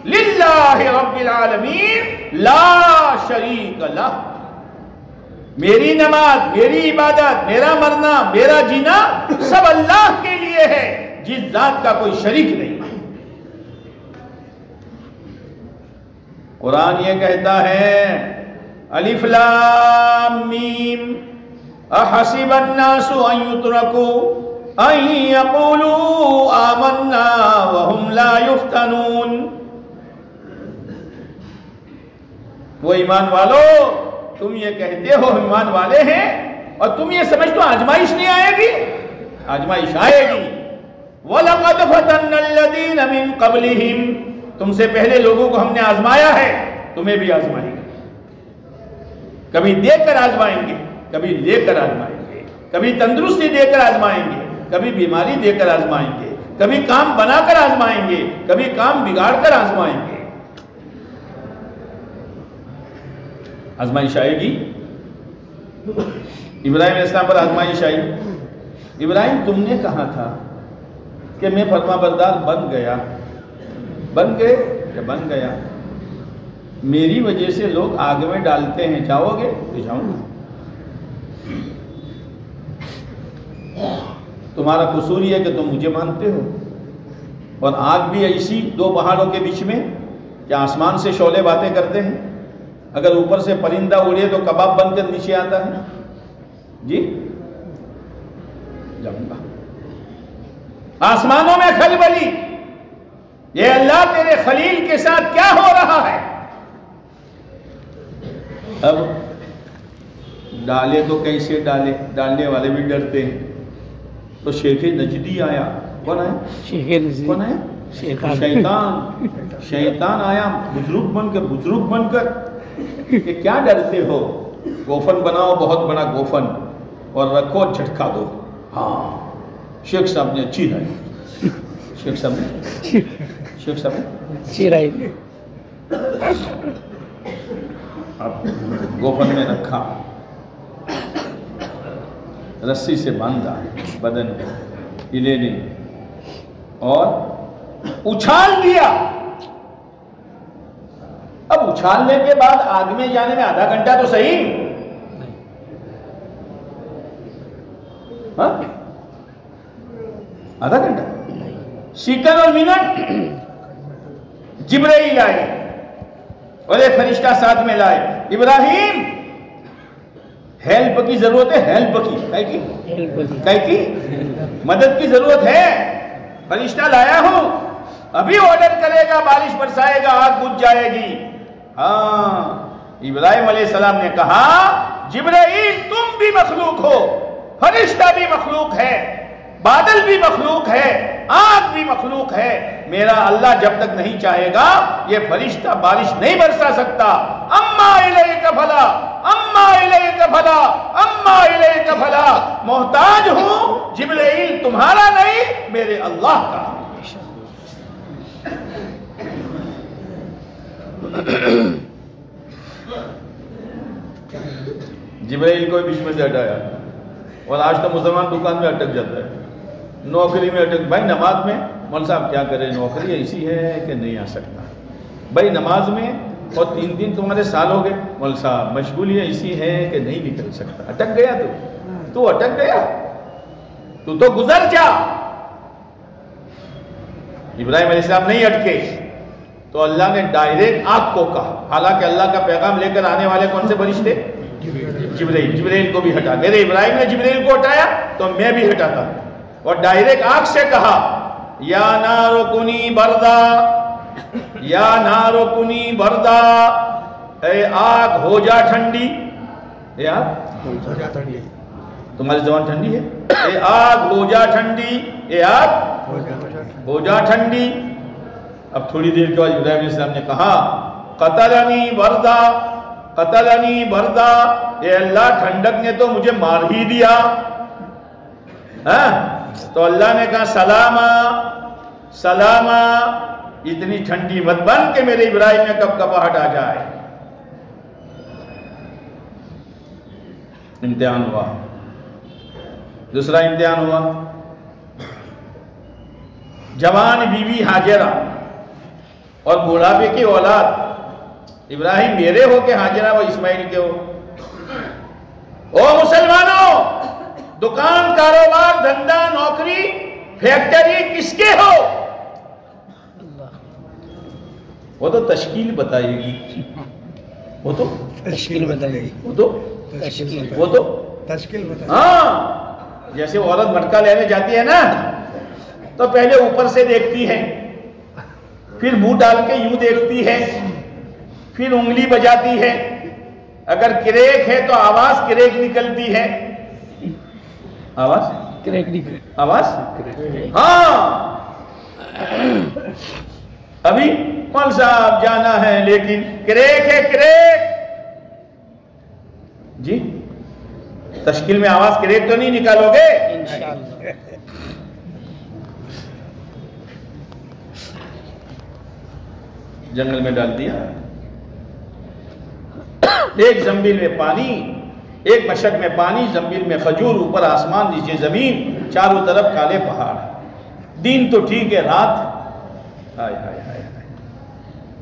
للہ رب العالمین لا شریک لہ، میری نماز، میری عبادت، میرا مرنا، میرا جینا سب اللہ کے لیے ہے، جس ذات کا کوئی شریک نہیں۔ قرآن یہ کہتا ہے الف لام میم احسب الناس ان یترکوا ان یقولوا آمنا وهم لا یفتنون، وہ ایمان والو تم یہ کہتے ہو ایمان والے ہیں اور تم یہ سمجھتے ہو آزمائش نہیں آئے گی، آزمائش آئے گی۔ وَلَقَدْ فَتَنَّ الَّذِينَ مِن قَبْلِهِمْ، تم سے پہلے لوگوں کو ہم نے آزمایا ہے، تمہیں بھی آزمائیں گے. کبھی دے کر آزمائیں گے، کبھی لے کر آزمائیں گے، کبھی تندرستی دے کر آزمائیں گے، کبھی بیماری دے کر آزمائیں گے، کبھی کام بنا کر آزمائیں گے، کبھی کام بگاڑ کر آزمائیں گے. آزمائش آئے گی. ابراہیم علیہ السلام پر آزمائش آئی. ابراہیم تم نے کہا تھا کہ میں فرما بردار بن گیا. بن گئے یا بن گیا؟ میری وجہ سے لوگ آگ میں ڈالتے ہیں، جاؤ گے تو جاؤں گا. تمہارا قصور یہ ہے کہ تم مجھے مانتے ہو. اور آگ بھی ایسی دو پہاڑوں کے بیچ میں کہ آسمان سے شعلے باتیں کرتے ہیں. اگر اوپر سے پرندہ اڑے تو کباب بن کر نیچے آتا ہے. جی جاؤں گا. آسمانوں میں کھلبلی، یہ اللہ تیرے خلیل کے ساتھ کیا ہو رہا ہے؟ اب ڈالے تو کیسے ڈالے، ڈالنے والے بھی ڈرتے ہیں. تو شیخ نجدی آیا. کون آیا؟ شیخ نجدی. کون آیا؟ شیطان. شیطان آیا بزرگ بن کر کہ کیا ڈرتے ہو؟ گوفن بناؤ، بہت بڑا گوفن، اور رکھو، جھٹکا دو. ہاں شیخ صاحب نے اچھی رائے. شیخ صاحب نے اچھی رائے. اب گوفن میں رکھا، رسی سے باندھا بدن کو ہلے نے، اور اچھال دیا. اب اچھالنے کے بعد آگ میں جانے میں آدھا گھنٹہ تو صحیح. ہاں آدھا گھنٹہ، سیکنڈ اور منٹ. جبرائیل آئے اور ایک فرشتہ ساتھ میں لائے. ابراہیم ہیلپ کی ضرورت ہے. ہیلپ کی مدد کی ضرورت ہے. فرشتہ لایا ہوں، ابھی آرڈر کرے گا، بارش برسائے گا، آگ بجھ جائے گی. ہاں ابراہیم علیہ السلام نے کہا جبرائیل تم بھی مخلوق ہو، فرشتہ بھی مخلوق ہے، بادل بھی مخلوق ہے، آگ بھی مخلوق ہے. میرا اللہ جب تک نہیں چاہے گا یہ فرشتہ بارش نہیں برسا سکتا. اما الیک فلا، اما الیک فلا، اما الیک فلا. محتاج ہوں جبرائیل تمہارا نہیں، میرے اللہ کا. جبرائیل کو بیچ میں سے ہٹایا. اور آج تو مسلمان دکان میں اٹک جاتا ہے، نوکری میں اٹک. بھائی نماز میں مول صاحب کیا کرے، نوکری ایسی ہے کہ نہیں آ سکتا. بھائی نماز میں، اور 3 دن تمہارے سال ہو گئے، مول صاحب مشغولی ایسی ہے کہ نہیں نکل سکتا. اٹک گیا تو اٹک گیا، تو گزر جا. ابراہیم علیہ السلام نہیں اٹکے تو اللہ نے ڈائریکٹ آگ کو کہا. حالانکہ اللہ کا پیغام لے کر آنے والے کون سے فرشتے؟ جبرائیل کو بھی ہٹا. میرے ابراہیم نے جبرائیل کو ہٹایا تو میں بھی ہٹاتا ہوں. اور ڈائریکٹ آگ سے کہا یا نار کنی بردا، یا نار کنی بردا، اے آگ ہو جا ٹھنڈی. اے آگ تمہاری زبان ٹھنڈی ہے. اے آگ ہو جا ٹھنڈی، اے آگ ہو جا ٹھنڈی. اب تھوڑی دیر کے بعد ابراہیم علیہ السلام نے کہا قتلنی بردا، قتلنی بردا. اے اللہ ٹھنڈک نے تو مجھے مار ہی دیا. تو اللہ نے کہا سلاما سلاما، اتنی ٹھنڈی مت بن کہ میرے ابراہیم میں کب کپاہٹ آ جائے. امتحان ہوا. دوسرا امتحان ہوا، جوان بیوی ہاجرہ اور بوڑھاپے کی اولاد. ابراہیم میرے ہو کہ ہاجرہ و اسماعیل کے ہو؟ او مسلمانوں، دکان، کاروبار، دھندا، نوکری، فیکٹری کس کے ہو؟ وہ تو تشکیل بتائے گی. وہ تو تشکیل بتائے گی. وہ تو تشکیل بتائے. ہاں جیسے عورت مٹکا لینے جاتی ہے نا تو پہلے اوپر سے دیکھتی ہے، پھر منہ ڈال کے یوں دیکھتی ہے، پھر انگلی بجاتی ہے. اگر کریک ہے تو آواز کریک نکلتی ہے. آواز کریک نکلتی. آواز. ہاں ابھی مول صاحب جانا ہے لیکن کریک ہے کریک. جی تشکیل میں آواز کریک تو نہیں نکالو گے؟ انشاءاللہ. جنگل میں ڈال دیا. ایک زنبیل میں پانی، ایک مشک میں پانی، زنبیل میں کھجور، اوپر آسمان نیچے زمین، چاروں طرف کالے پہاڑ. دن تو ٹھیک ہے، رات ہائے ہائے ہائے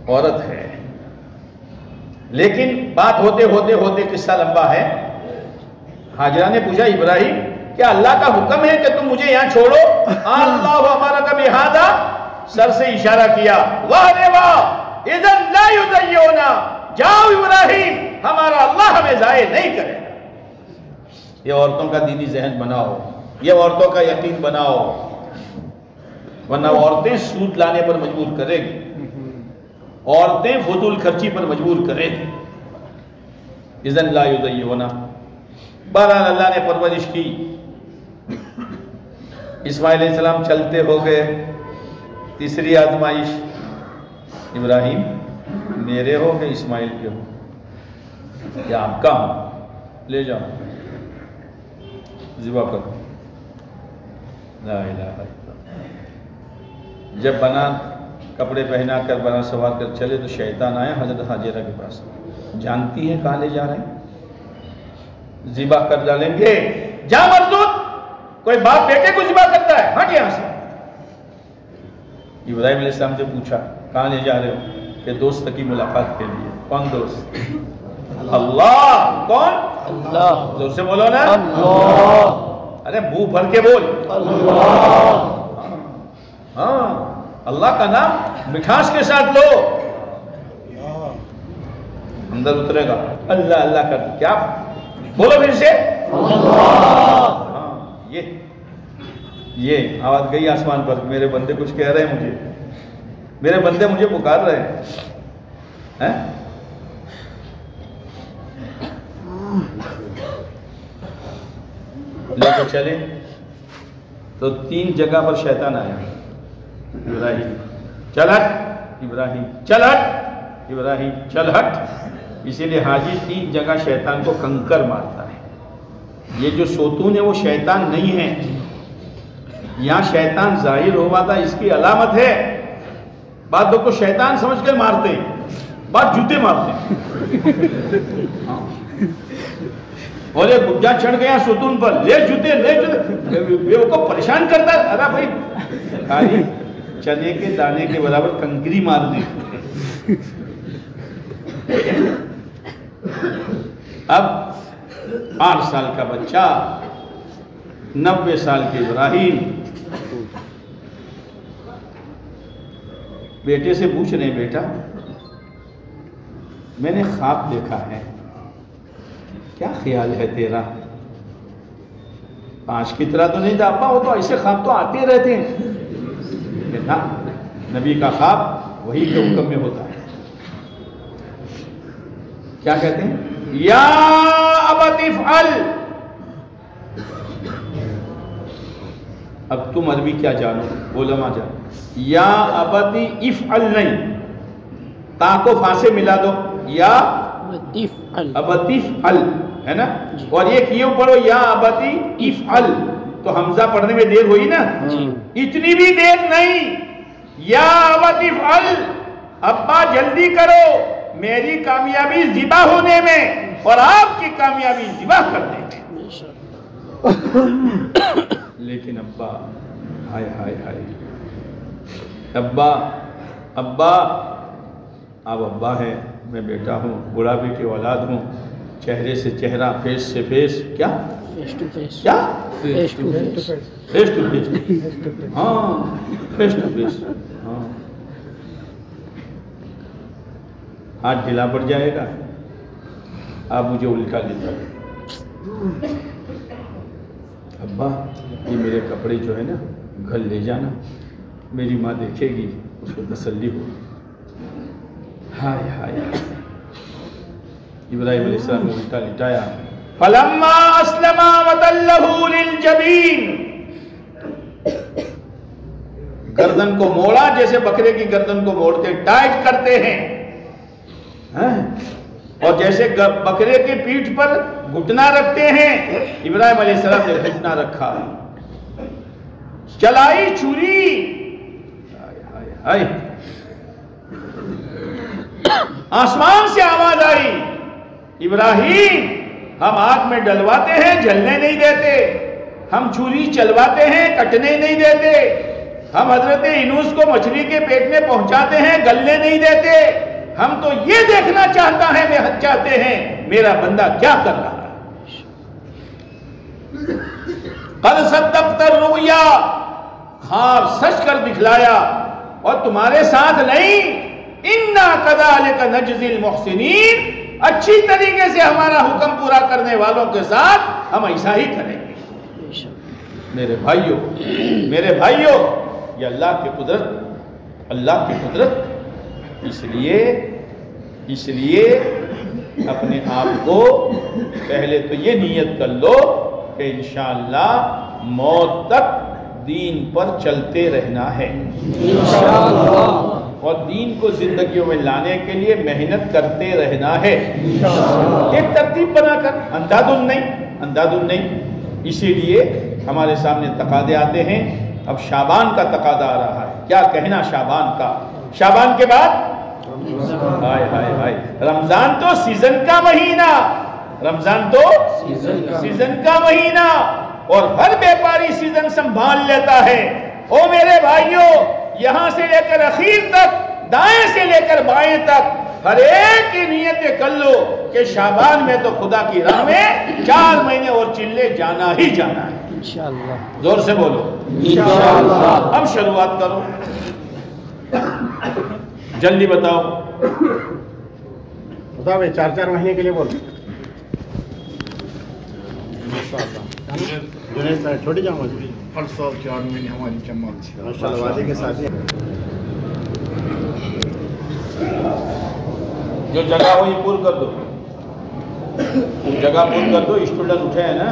عورت ہے. لیکن بات ہوتے ہوتے ہوتے قصہ لمبا ہے. حاجرہ نے پوچھا ابراہیم کیا اللہ کا حکم ہے کہ تم مجھے یہاں چھوڑو؟ اللہ ہمارا کبھی ہاتھا سر سے اشارہ کیا. واہ رے واہ اذن لا یضیعنا، جاؤ ابراہیم ہمارا اللہ ہمیں ضائع نہیں کرے. یہ عورتوں کا دینی ذہن بناؤ، یہ عورتوں کا یقین بناؤ، ورنہ عورتیں سود لانے پر مجبور کرے گی، عورتیں فضول خرچی پر مجبور کرے گی. اذن لا یضیعنا. بہرحال اللہ نے پرورش کی. اسماعیل علیہ السلام چلتے ہو گئے. تیسری آزمائش، ابراہیم میرے ہو کہ اسماعیل کے ہو؟ یا آپ کا ہوں؟ لے جاؤ ذبح کرو. لا الہ الا اللہ. جب بنا کپڑے پہنا کر بنا سوار کر چلے تو شیطان آیا حضرت حاجرہ کے پاس. جانتی ہے کہاں لے جا رہے ہیں؟ ذبح کر ڈالیں گے. جا مردود، کوئی باپ بیٹے کو ذبح کرتا ہے؟ ہٹ یہاں سے. ابراہیم علیہ السلام سے پوچھا کہاں لے جا رہے ہو؟ کہ دوست کی ملاقات کے لیے. کون دوست؟ اللہ. کون؟ اللہ. زور سے بولو نا. اللہ. ارے منہ بھر کے بول. اللہ. ہاں اللہ کا نام مٹھاس کے ساتھ لو، اندر اترے گا. اللہ اللہ کر کیا بولو پھر سے. ہاں یہ آواز گئی آسمان پر. میرے بندے کچھ کہہ رہے ہیں مجھے، میرے بندے مجھے پکار رہے ہیں. لے کر چلے تو 3 جگہ پر شیطان آیا. ابراہیم چل ہٹ، ابراہیم چل ہٹ، ابراہیم چل ہٹ. اسی لیے حاجی 3 جگہ شیطان کو کنکر مارتا ہے. یہ جو ستون ہے وہ شیطان نہیں ہے. یہاں شیطان ظاہر ہوا تھا، اس کی علامت ہے. بعض لوگ کو شیطان سمجھ کر مارتے ہیں، بعض جوتے مارتے ہیں. اور یہ گجا چڑھ گیا ستون پر، لے جوتے لے جوتے، وہ کو پریشان کرتا ہے. ارے بھائی خالی چنے کے دانے کے برابر کنکری مار دی. اب 8 سال کا بچہ، 90 سال کے ابراہیم بیٹے سے پوچھ رہے ہیں بیٹا میں نے خواب دیکھا ہے، کیا خیال ہے تیرا؟ 5 کی طرح تو نہیں تھا ابا، وہ تو ایسے خواب تو آتے رہتے ہیں. بیٹا نبی کا خواب وہی کے حکم میں ہوتا ہے. کیا کہتے ہیں؟ یا ابت افعل. اب تم عربی کیا جانو، علماء جانو. یا ابت افعل نہیں، تا کو فا سے ملا دو، یا ابت افعل ہے نا. اور یہ کیوں پڑھو یا ابت افعل، تو حمزہ پڑھنے میں دیر ہوئی نا. اتنی بھی دیر نہیں. یا ابت افعل، ابا جلدی کرو، میری کامیابی ذبح ہونے میں اور آپ کی کامیابی ذبح کرنے میں. لیکن ابا ہائے ہائے ہائے، ابا آپ ابا ہیں، میں بیٹا ہوں، بڑھاپے کی اولاد ہوں، چہرے سے چہرہ، فیس سے فیس، کیا فیس ٹو فیس، کیا face to face, face to face. ہاں فیس ٹو فیس. ہاں ہاتھ ڈھیلا پڑ جائے گا، آپ مجھے الٹا لیتا ہے. ابا یہ میرے کپڑے جو ہے نا گھر لے جانا، میری ماں دیکھے گی، اس کو تسلی ہو. ہائے ہائے. ابراہیم علیہ السلام نے الٹا لٹایا. فلما اسلما وتلہ للجبین، گردن کو موڑا جیسے بکرے کی گردن کو موڑتے ٹائٹ کرتے ہیں، اور جیسے بکرے کی پیٹھ پر گھٹنا رکھتے ہیں، ابراہیم علیہ السلام نے گھٹنا رکھا، چلائی چھری، آسمان سے آواز آئی، ابراہیم ہم آگ میں ڈلواتے ہیں جلنے نہیں دیتے، ہم چھری چلواتے ہیں کٹنے نہیں دیتے، ہم حضرت یونس کو مچھلی کے پیٹ میں پہنچاتے ہیں گلنے نہیں دیتے، ہم تو یہ دیکھنا چاہتے ہیں میرا بندہ کیا کر رہا ہے۔ قد صدقت الرؤیا، خواب سچ کر دکھلایا، اور تمہارے ساتھ نہیں، انا کذالک نجزی المحسنین، اچھی طریقے سے ہمارا حکم پورا کرنے والوں کے ساتھ ہم ایسا ہی کریں گے۔ میرے بھائیوں، یہ اللہ کی قدرت، اس لیے اپنے آپ کو پہلے تو یہ نیت کر لو کہ انشاءاللہ موت تک دین پر چلتے رہنا ہے، اور دین کو زندگیوں میں لانے کے لیے محنت کرتے رہنا ہے، ایک ترتیب بنا کر، انداز نہیں۔ اسی لیے ہمارے سامنے تقاضے آتے ہیں، اب شعبان کا تقاضا آ رہا ہے، کیا کہنا شعبان کا؟ شعبان کے بعد رمضان تو سیزن کا مہینہ، اور ہر بیپاری سیزن سنبھال لیتا ہے۔ او میرے بھائیوں، یہاں سے لے کر اخیر تک، دائیں سے لے کر بائیں تک، ہر ایک کی نیت کر لو کہ شعبان میں تو خدا کی راہ میں 4 مہینے اور چلے جانا ہی جانا ہے، انشاءاللہ۔ زور سے بولو انشاءاللہ۔ اب شروعات کرو، جلدی بتاؤ، بتاؤ بھائی، 4 مہینے کے لیے بول۔ جنید میں چھوٹی جامع ہر سال 4 مہینے ہماری جماعت سے ماشاءاللہ، وعدے کے ساتھ ہی۔ جو جگہ ہو یہ پور کر دو، جگہ پور کر دو، اسٹوڈنٹ اٹھے ہیں نا۔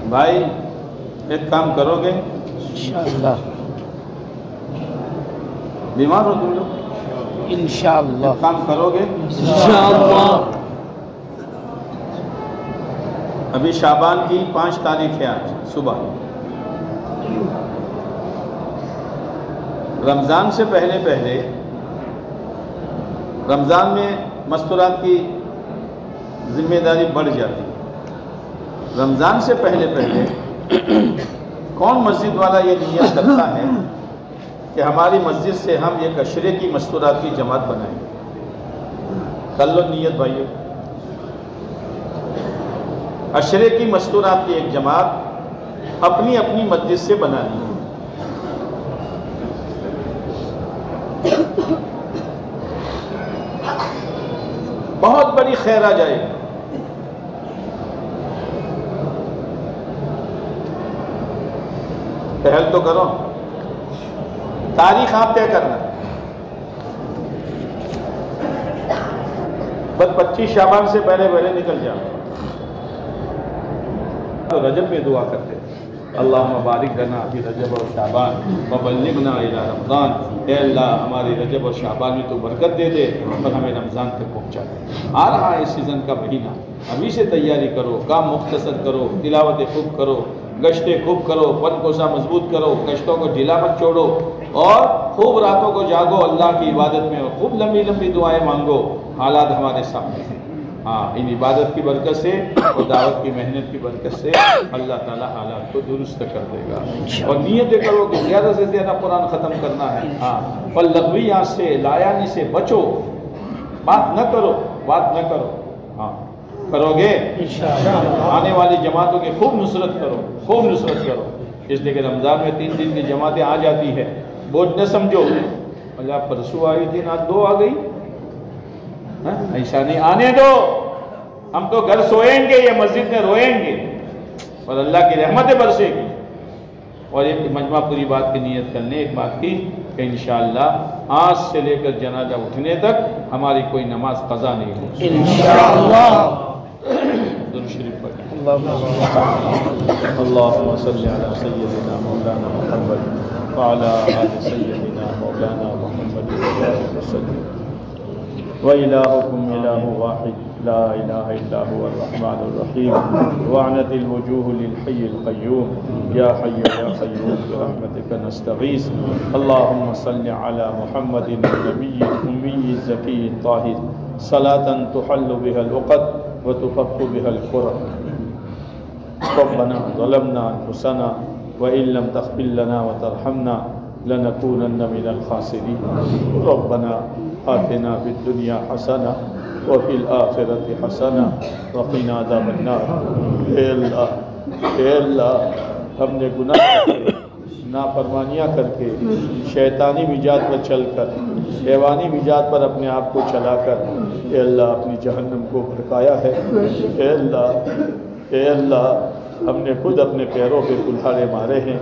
بھائی ایک کام کرو گے؟ انشاءاللہ، بیمار ہو تم لوگ؟ انشاءاللہ، ایک کام کرو گے؟ انشاءاللہ۔ ابھی شعبان کی 5 تاریخ ہے، آج صبح، رمضان سے پہلے رمضان میں مستورات کی ذمہ داری بڑھ جاتی ہے۔ رمضان سے پہلے کون مسجد والا یہ نیت کرتا ہے کہ ہماری مسجد سے ہم ایک عشرے کی مستورات کی جماعت بنائیں گے؟ کر لو نیت بھائیو، عشرے کی مستورات کی ایک جماعت اپنی مسجد سے بنانی ہے۔ بہت بڑی خیر آ جائے گی۔ پہل تو کرو، تاریخ آپ طے کرنا، بس 25 شعبان سے پہلے نکل جاؤ۔ تو رجب میں دعا کرتے ہیں، اللہم بارک لنا فی رجب و شعبان وبلغنا الی رمضان، اے اللہ ہمارے رجب اور شعبان میں تو برکت دے دے اور ہمیں رمضان تک پہنچا دے۔ آ رہا ہے سیزن کا مہینہ، ابھی سے تیاری کرو، کام مختصر کرو، تلاوت خوب کرو، گشتیں خوب کرو، پن کوسا مضبوط کرو، گشتوں کو ڈھیلا مت چھوڑو، اور خوب راتوں کو جاگو اللہ کی عبادت میں، اور خوب لمبی دعائیں مانگو۔ حالات ہمارے سامنے ہیں، ان عبادت کی برکت سے اور دعوت کی محنت کی برکت سے اللہ تعالیٰ حالات کو درست کر دے گا۔ اور نیت کرو کہ زیادہ سے زیادہ قرآن ختم کرنا ہے، پر لغویات سے، لایانی سے بچو، بات نہ کرو، کرو گے آنے والی جماعتوں کی خوب نصرت کرو، اس لیے کہ رمضان میں 3 دن کی جماعتیں آ جاتی ہے، بوجھ نہ سمجھو، اللہ پرسوں آئی تھی آج 2 آ گئی، ایسا نہیں، آنے دو، ہم تو گھر سوئیں گے، یہ مسجد میں روئیں گے، اور اللہ کی رحمتیں برسے گی۔ اور ایک مجمع پوری بات کی نیت کرنے، ایک بات کی کہ انشاءاللہ آج سے لے کر جنازہ اٹھنے تک ہماری کوئی نماز قضا نہیں ہوگی انشاءاللہ درود شریف پڑھیں اللہم صلی علی سیدنا مولانا محمد وعلی آل سیدنا مولانا محمد وسلم وإلهكم إله واحد لا إله إلا هو الرحمن الرحيم وعنت الوجوه للحي القيوم يا حي يا قيوم برحمتك نستغيث اللهم صل على محمد النبي الأمي الزكي الطاهر صلاة تحل بها العقد وتفك بها الكرب ربنا ظلمنا أنفسنا وإن لم تغفر لنا وترحمنا لنكونن من الخاسرين ربنا آتنا في الدنيا حسنة وفي الآخرة حسنة وقنا عذاب النار اے اللہ ہم نے گناہ کر کے نافرمانیاں کر کے شیطانی مجاز پر چل کر حیوانی مجاز پر اپنے آپ کو چلا کر اے اللہ اپنی جہنم کو بھڑکایا ہے اے اللہ ہم نے خود اپنے پیروں پہ کلہاڑے مارے ہیں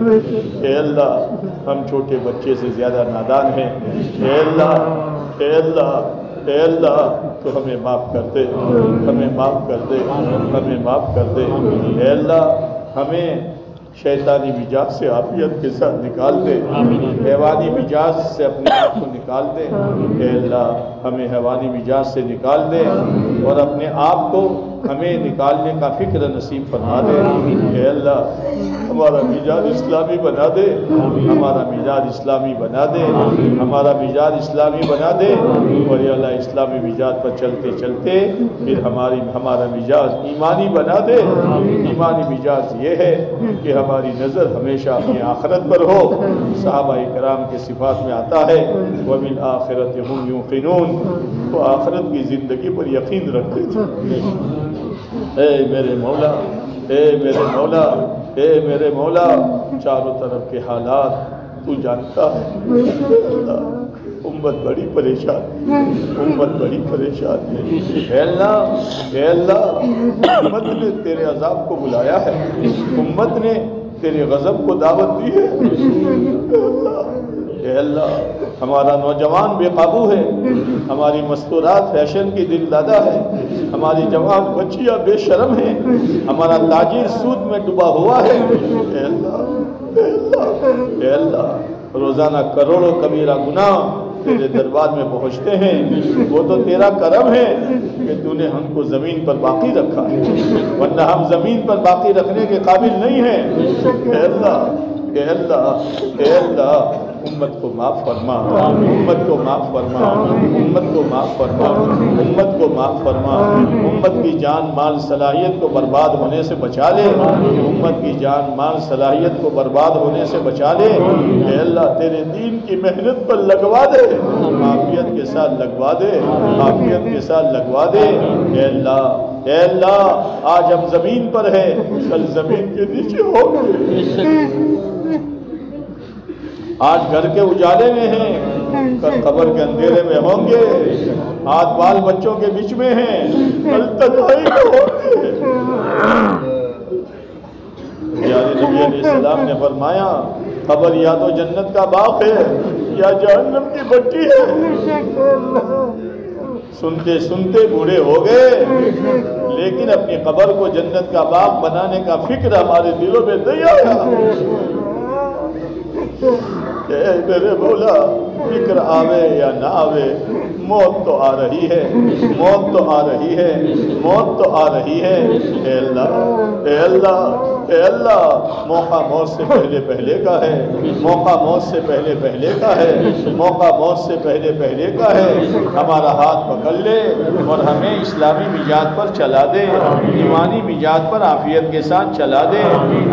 اے اللہ ہم چھوٹے بچے سے زیادہ نادان ہیں اے اللہ تو ہمیں معاف کر دے ہمیں معاف کر دے ہمیں معاف کر دے اے اللہ ہمیں شیطانی مجاز سے عافیت کے ساتھ نکال دے حیوانی مجاز سے اپنے آپ کو نکال دے اے اللہ ہمیں حیوانی مجاز سے نکال دے اور اپنے آپ کو ہمیں نکالنے کا فکر نصیب فرما دے اے اللہ ہمارا مزاج اسلامی بنا دے ہمارا مزاج اسلامی بنا دے ہمارا مزاج اسلامی بنا دے اور اے اللہ اسلامی مزاج پر چلتے چلتے پھر ہمارا مزاج ایمانی بنا دے ایمانی مزاج یہ ہے کہ ہماری نظر ہمیشہ اپنی آخرت پر ہو صحابہ کرام کے صفات میں آتا ہے وَبِالْآخِرَةِ هُمْ يُوقِنُونَ وہ آخرت کی زندگی پر یقین رکھتے تھے اے میرے مولا اے میرے مولا اے میرے مولا چاروں طرف کے حالات تو جانتا ہے امت بڑی پریشان امت بڑی پریشان ہے اے اللہ امت نے تیرے عذاب کو بلایا ہے امت نے تیرے غضب کو دعوت دی ہے اے اللہ ہمارا نوجوان بے قابو ہے ہماری مستورات فیشن کی دل دادا ہے ہماری جوان بچیاں بے شرم ہیں ہمارا تاجر سود میں ڈوبا ہوا ہے اے اللہ اے اللہ اے اللہ روزانہ کروڑوں کبیرہ گناہ تیرے دربار میں پہنچتے ہیں وہ تو تیرا کرم ہے کہ تو نے ہم کو زمین پر باقی رکھا ہے ورنہ ہم زمین پر باقی رکھنے کے قابل نہیں ہیں اے اللہ اے اللہ اے اللہ امت کو معاف فرما امت کو معاف فرما امت کو معاف فرما امت کو معاف فرما امت کی جان مال صلاحیت کو برباد ہونے سے بچا لے امت کی جان مال صلاحیت کو برباد ہونے سے بچا لے اے اللہ تیرے دین کی محنت پر لگوا دے عافیت کے ساتھ لگوا دے عافیت کے ساتھ لگوا دے اے اللہ آج ہم زمین پر ہے کل زمین کے نیچے ہو گئے آج گھر کے اجالے میں ہیں کل قبر کے اندھیرے میں ہوں گے آج بال بچوں کے بیچ میں ہیں کل تنہائی میں ہوں گے پیارے نبی علیہ السلام نے فرمایا قبر یا تو جنت کا باغ ہے یا جہنم کی بٹی ہے سنتے سنتے بوڑھے ہو گئے لیکن اپنی قبر کو جنت کا باغ بنانے کا فکر ہمارے دلوں میں نہیں آیا اے میرے مولا فکر آوے یا نہ آوے موت تو آ رہی ہے موت تو آ رہی ہے موت تو آ رہی ہے اے اللہ اے اللہ اے اللہ موقع موت سے پہلے پہلے کا ہے موقع موت سے پہلے پہلے کا ہے موقع موت سے پہلے پہلے کا ہے ہمارا ہاتھ پکڑ لے اور ہمیں اسلامی مزاج پر چلا دے ایمانی مزاج پر عافیت کے ساتھ چلا دے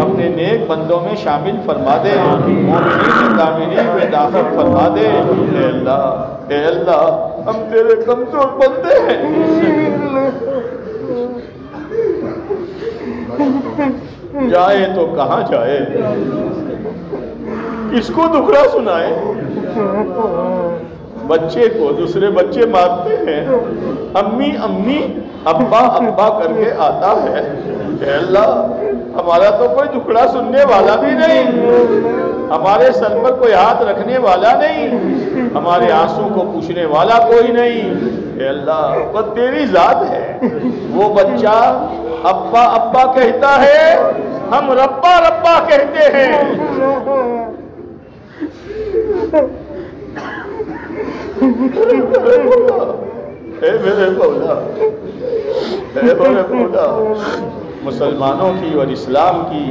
اپنے نیک بندوں میں شامل فرما دے مومنین کاملین میں داخل فرما دے اے اللہ ہم تیرے کمزور بندے ہیں جائے تو کہاں جائے کس کو دکھڑا سنائے بچے کو دوسرے بچے مارتے ہیں امی امی ابا ابا کر کے آتا ہے اے اللہ ہمارا تو کوئی دکھڑا سننے والا بھی نہیں ہمارے سر پر کوئی ہاتھ رکھنے والا نہیں، ہمارے آنسو کو پوچھنے والا کوئی نہیں۔ اے اللہ وہ تیری ذات ہے۔ وہ بچہ ابا ابا کہتا ہے، ہم ربا ربا کہتے ہیں۔ اے میرے مولا، اے میرے مولا، مسلمانوں کی اور اسلام کی،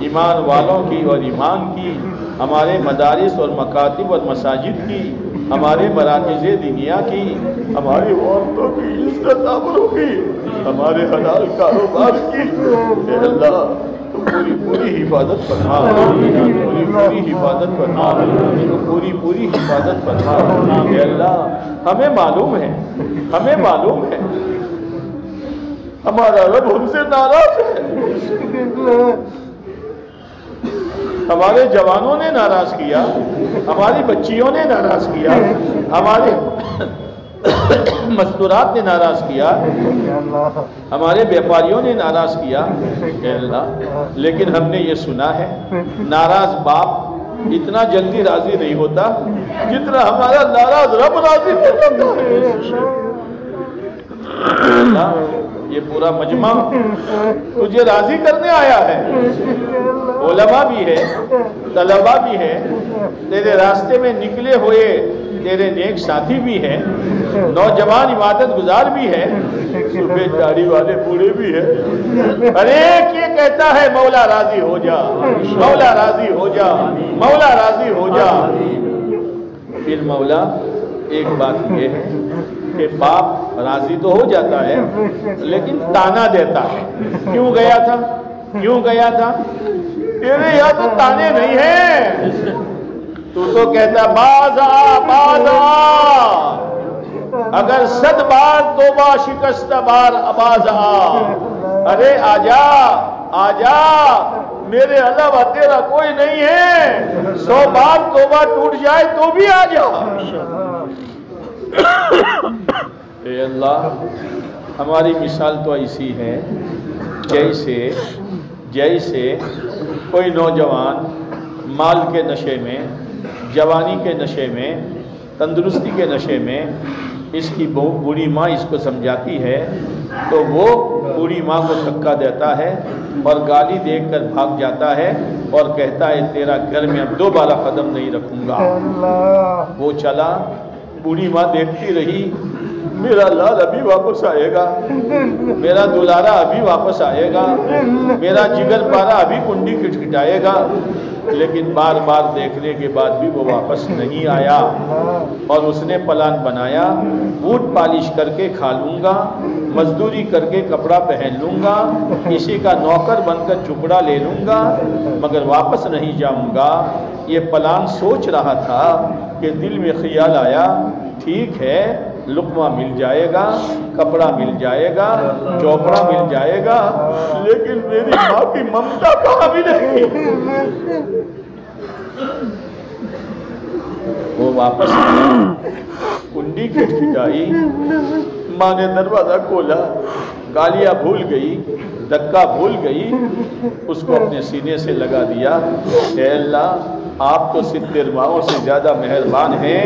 ایمان والوں کی اور ایمان کی، ہمارے مدارس اور مکاتب اور مساجد کی، ہمارے مراکز دینیا کی، ہماری عورتوں کی عزت آبرو کی، ہمارے حلال کاروبار کی، اے اللہ تو پوری حفاظت فرما، پوری حفاظت فرما، پوری حفاظت فرما۔ اے اللہ ہمیں معلوم ہے ہمارا رب ہم سے ناراض ہے، ہمارے جوانوں نے ناراض کیا، ہماری بچیوں نے ناراض کیا، ہمارے مستورات نے ناراض کیا، ہمارے بیپاریوں نے ناراض کیا۔ اے اللہ لیکن ہم نے یہ سنا ہے ناراض باپ اتنا جلدی راضی نہیں ہوتا جتنا ہمارا ناراض رب راضی ہو جاتا ہے۔ اللہ یہ پورا مجمع تجھے راضی کرنے آیا ہے، علماء بھی ہے، طلباء بھی ہے، تیرے راستے میں نکلے ہوئے تیرے نیک ساتھی بھی ہیں، نوجوان عبادت گزار بھی ہے، سفید داڑھی والے بوڑھے بھی ہیں۔ ہر ایک یہ کہتا ہے مولا راضی ہو جا، مولا راضی ہو جا، مولا راضی ہو جا۔ پھر مولا ایک بات یہ ہے کہ باپ راضی تو ہو جاتا ہے لیکن تانا دیتا ہے، کیوں گیا تھا؟ تیرے یہاں تو تانے نہیں ہیں، تو کہتا باز آ، اگر 100 بار توبہ شکست بار آواز آ، ارے آجا میرے علاوہ تیرا کوئی نہیں ہے، 100 بار توبہ ٹوٹ جائے تو بھی آجا۔ اے اللہ ہماری مثال تو ایسی ہے جیسے کوئی نوجوان مال کے نشے میں، جوانی کے نشے میں، تندرستی کے نشے میں، اس کی بوڑھی ماں اس کو سمجھاتی ہے تو وہ بوڑھی ماں کو دھکا دیتا ہے اور گالی دے کر بھاگ جاتا ہے اور کہتا ہے تیرا گھر میں اب دوبارہ قدم نہیں رکھوں گا۔ وہ چلا، بوڑھی ماں دیکھتی رہی، میرا لال ابھی واپس آئے گا، میرا دلارا ابھی واپس آئے گا، میرا جگر پارا ابھی کنڈی کھٹکھٹائے گا، لیکن بار بار دیکھنے کے بعد بھی وہ واپس نہیں آیا۔ اور اس نے پلان بنایا، بوٹ پالش کر کے کھا لوں گا، مزدوری کر کے کپڑا پہن لوں گا، کسی کا نوکر بن کر چپڑا لے لوں گا، مگر واپس نہیں جاؤں گا۔ یہ پلان سوچ رہا تھا کہ دل میں خیال آیا ٹھیک ہے لقمہ مل جائے گا، کپڑا مل جائے گا، چوپڑا مل جائے گا، لیکن میری ماں کی ممتا کہاں ملے گی؟ وہ واپس کنڈی کھٹکھٹائی، ماں نے دروازہ کھولا، گالیاں بھول گئی، دھکا بھول گئی، اس کو اپنے سینے سے لگا دیا۔ اے اللہ آپ تو 70 ماہوں سے زیادہ مہربان ہیں،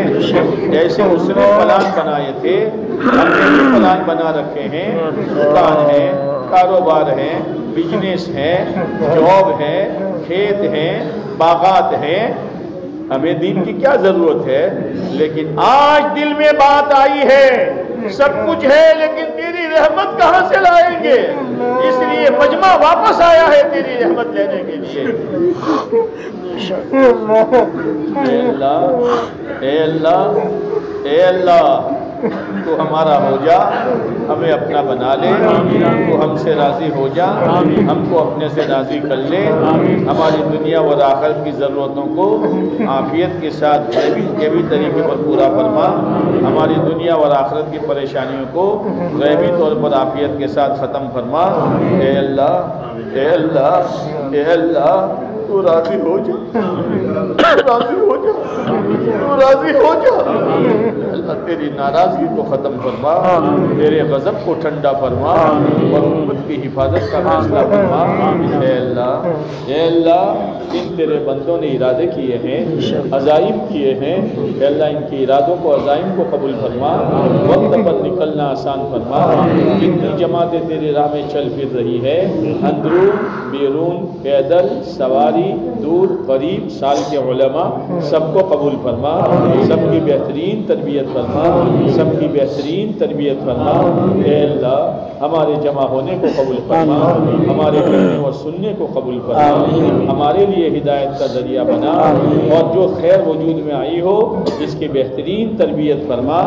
جیسے اس نے پلان بنائے تھے ہم نے بھی پلان بنا رکھے ہیں، دکان ہے، کاروبار ہے، بزنس ہے، جاب ہے، کھیت ہیں، باغات ہیں، ہمیں دین کی کیا ضرورت ہے؟ لیکن آج دل میں بات آئی ہے سب کچھ ہے لیکن تیری رحمت کہاں سے لائیں گے؟ اس لیے مجمع واپس آیا ہے تیری رحمت لینے کے لیے۔ اے اللہ اے اللہ اے اللہ تو ہمارا ہو جا، ہمیں اپنا بنا لے، تو ہم سے راضی ہو جا، ہم کو اپنے سے راضی کر لے، ہماری دنیا و آخرت کی ضرورتوں کو عافیت کے ساتھ غیبی طریقے پر پورا فرما، ہماری دنیا و آخرت کی پریشانیوں کو غیبی طور پر عافیت کے ساتھ ختم فرما۔ اے اللہ اے اللہ اے اللہ تو راضی ہو جا، راضی ہو جا، تو راضی ہو جا۔ اللہ تیری ناراضگی کو ختم فرما، تیرے غضب کو ٹھنڈا فرما اور امت کی حفاظت کا فیصلہ فرما۔ اے اللہ، اے اللہ، ان تیرے بندوں نے ارادے کیے ہیں، عزائم کیے ہیں، اے اللہ ان کے ارادوں کو، عزائم کو قبول فرما، وقت پر نکلنا آسان فرما۔ جتنی جماعتیں تیری راہ میں چل پھر رہی ہے، اندرون بیرون، پیدل، سواری، دور قریب، سال کے علماء، سب کو قبول فرما، سب کی بہترین تربیت فرما، سب کی بہترین تربیت فرما۔ اے اللہ، ہمارے جمع ہونے کو قبول فرما، ہمارے کہنے اور سننے کو قبول فرما، ہمارے لیے ہدایت کا ذریعہ بنا، اور جو خیر وجود میں آئی ہو اس کی بہترین تربیت فرما،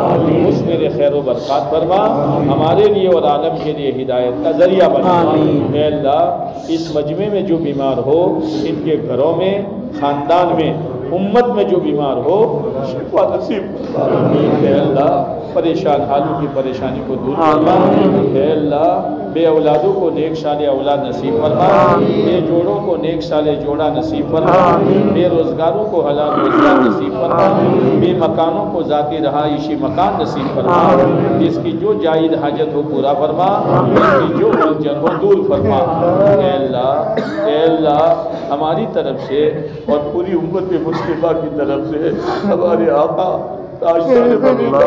اس میں خیر و برکات فرما، ہمارے لیے اور عالم کے لیے ہدایت کا ذریعہ بنا۔ اے اللہ، اس مجمع میں جو بیمار ہو، ان کے گھروں میں، خاندان میں، امت میں جو بیمار ہو، شفا نصیب فرما۔ اے اللہ، پریشان حالوں کی پریشانی کو دور فرما۔ اے اللہ، بے اولادوں کو نیک صالح اولاد نصیب فرما، بے جوڑوں کو نیک صالح جوڑا نصیب فرما، بے روزگاروں کو حلال روزگار نصیب فرما، بے مکانوں کو ذاتی رہائشی مکان نصیب فرما، جس کی جو جائز حاجت ہو پورا فرما، جس کی جو الجھن ہو دور فرما۔ اے اللہ، اے اللہ، ہماری طرف سے اور پوری امت مسلمہ کی طرف سے ہمارے آقا تاجدار مدینہ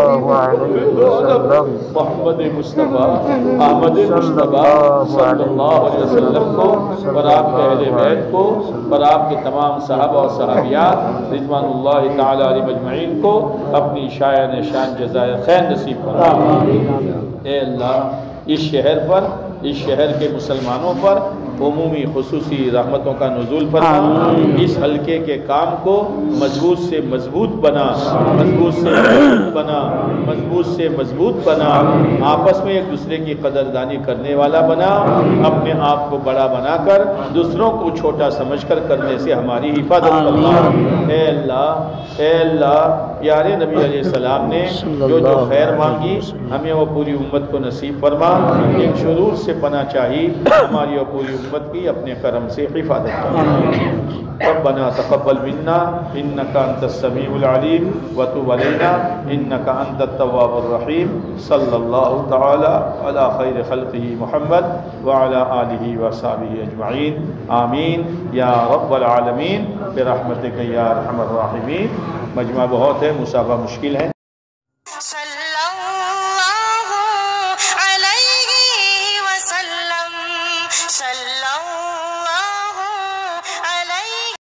محمد مصطفیٰ احمد مصطفیٰ صلی اللہ علیہ وسلم کو اور آپ کے اہل بیت کو اور آپ کے تمام صحابہ اور صحابیات رضوان اللہ تعالی علیہ مجمعین کو اپنی شایان شان جزائے خیر نصیب فرما۔ اے اللہ، اس شہر پر، اس شہر کے مسلمانوں پر عمومی خصوصی رحمتوں کا نزول فرما، اس حلقے کے کام کو مضبوط سے مضبوط بنا، مضبوط سے مضبوط بنا، مضبوط سے مضبوط بنا، آپس میں ایک دوسرے کی قدردانی کرنے والا بنا، اپنے آپ کو بڑا بنا کر دوسروں کو چھوٹا سمجھ کر کرنے سے ہماری حفاظت فرما۔ اے اللہ، اے اللہ، پیارے نبی علیہ السلام نے جو خیر مانگی ہمیں وہ پوری امت کو نصیب فرما، ایک شرور سے پناہ چاہی ہماری اور پوری امت کی اپنے کرم سے حفاظت فرما۔ ربنا تقبل منا انك انت السميع العليم وتب علينا انك انت التواب الرحيم صلى الله تعالى على خير خلقه محمد وعلى آله وصحبه اجمعين آمین یا رب العالمین برحمتک یا ارحم الراحمین۔ مجمع بہت ہے، مسافہ مشکل ہے۔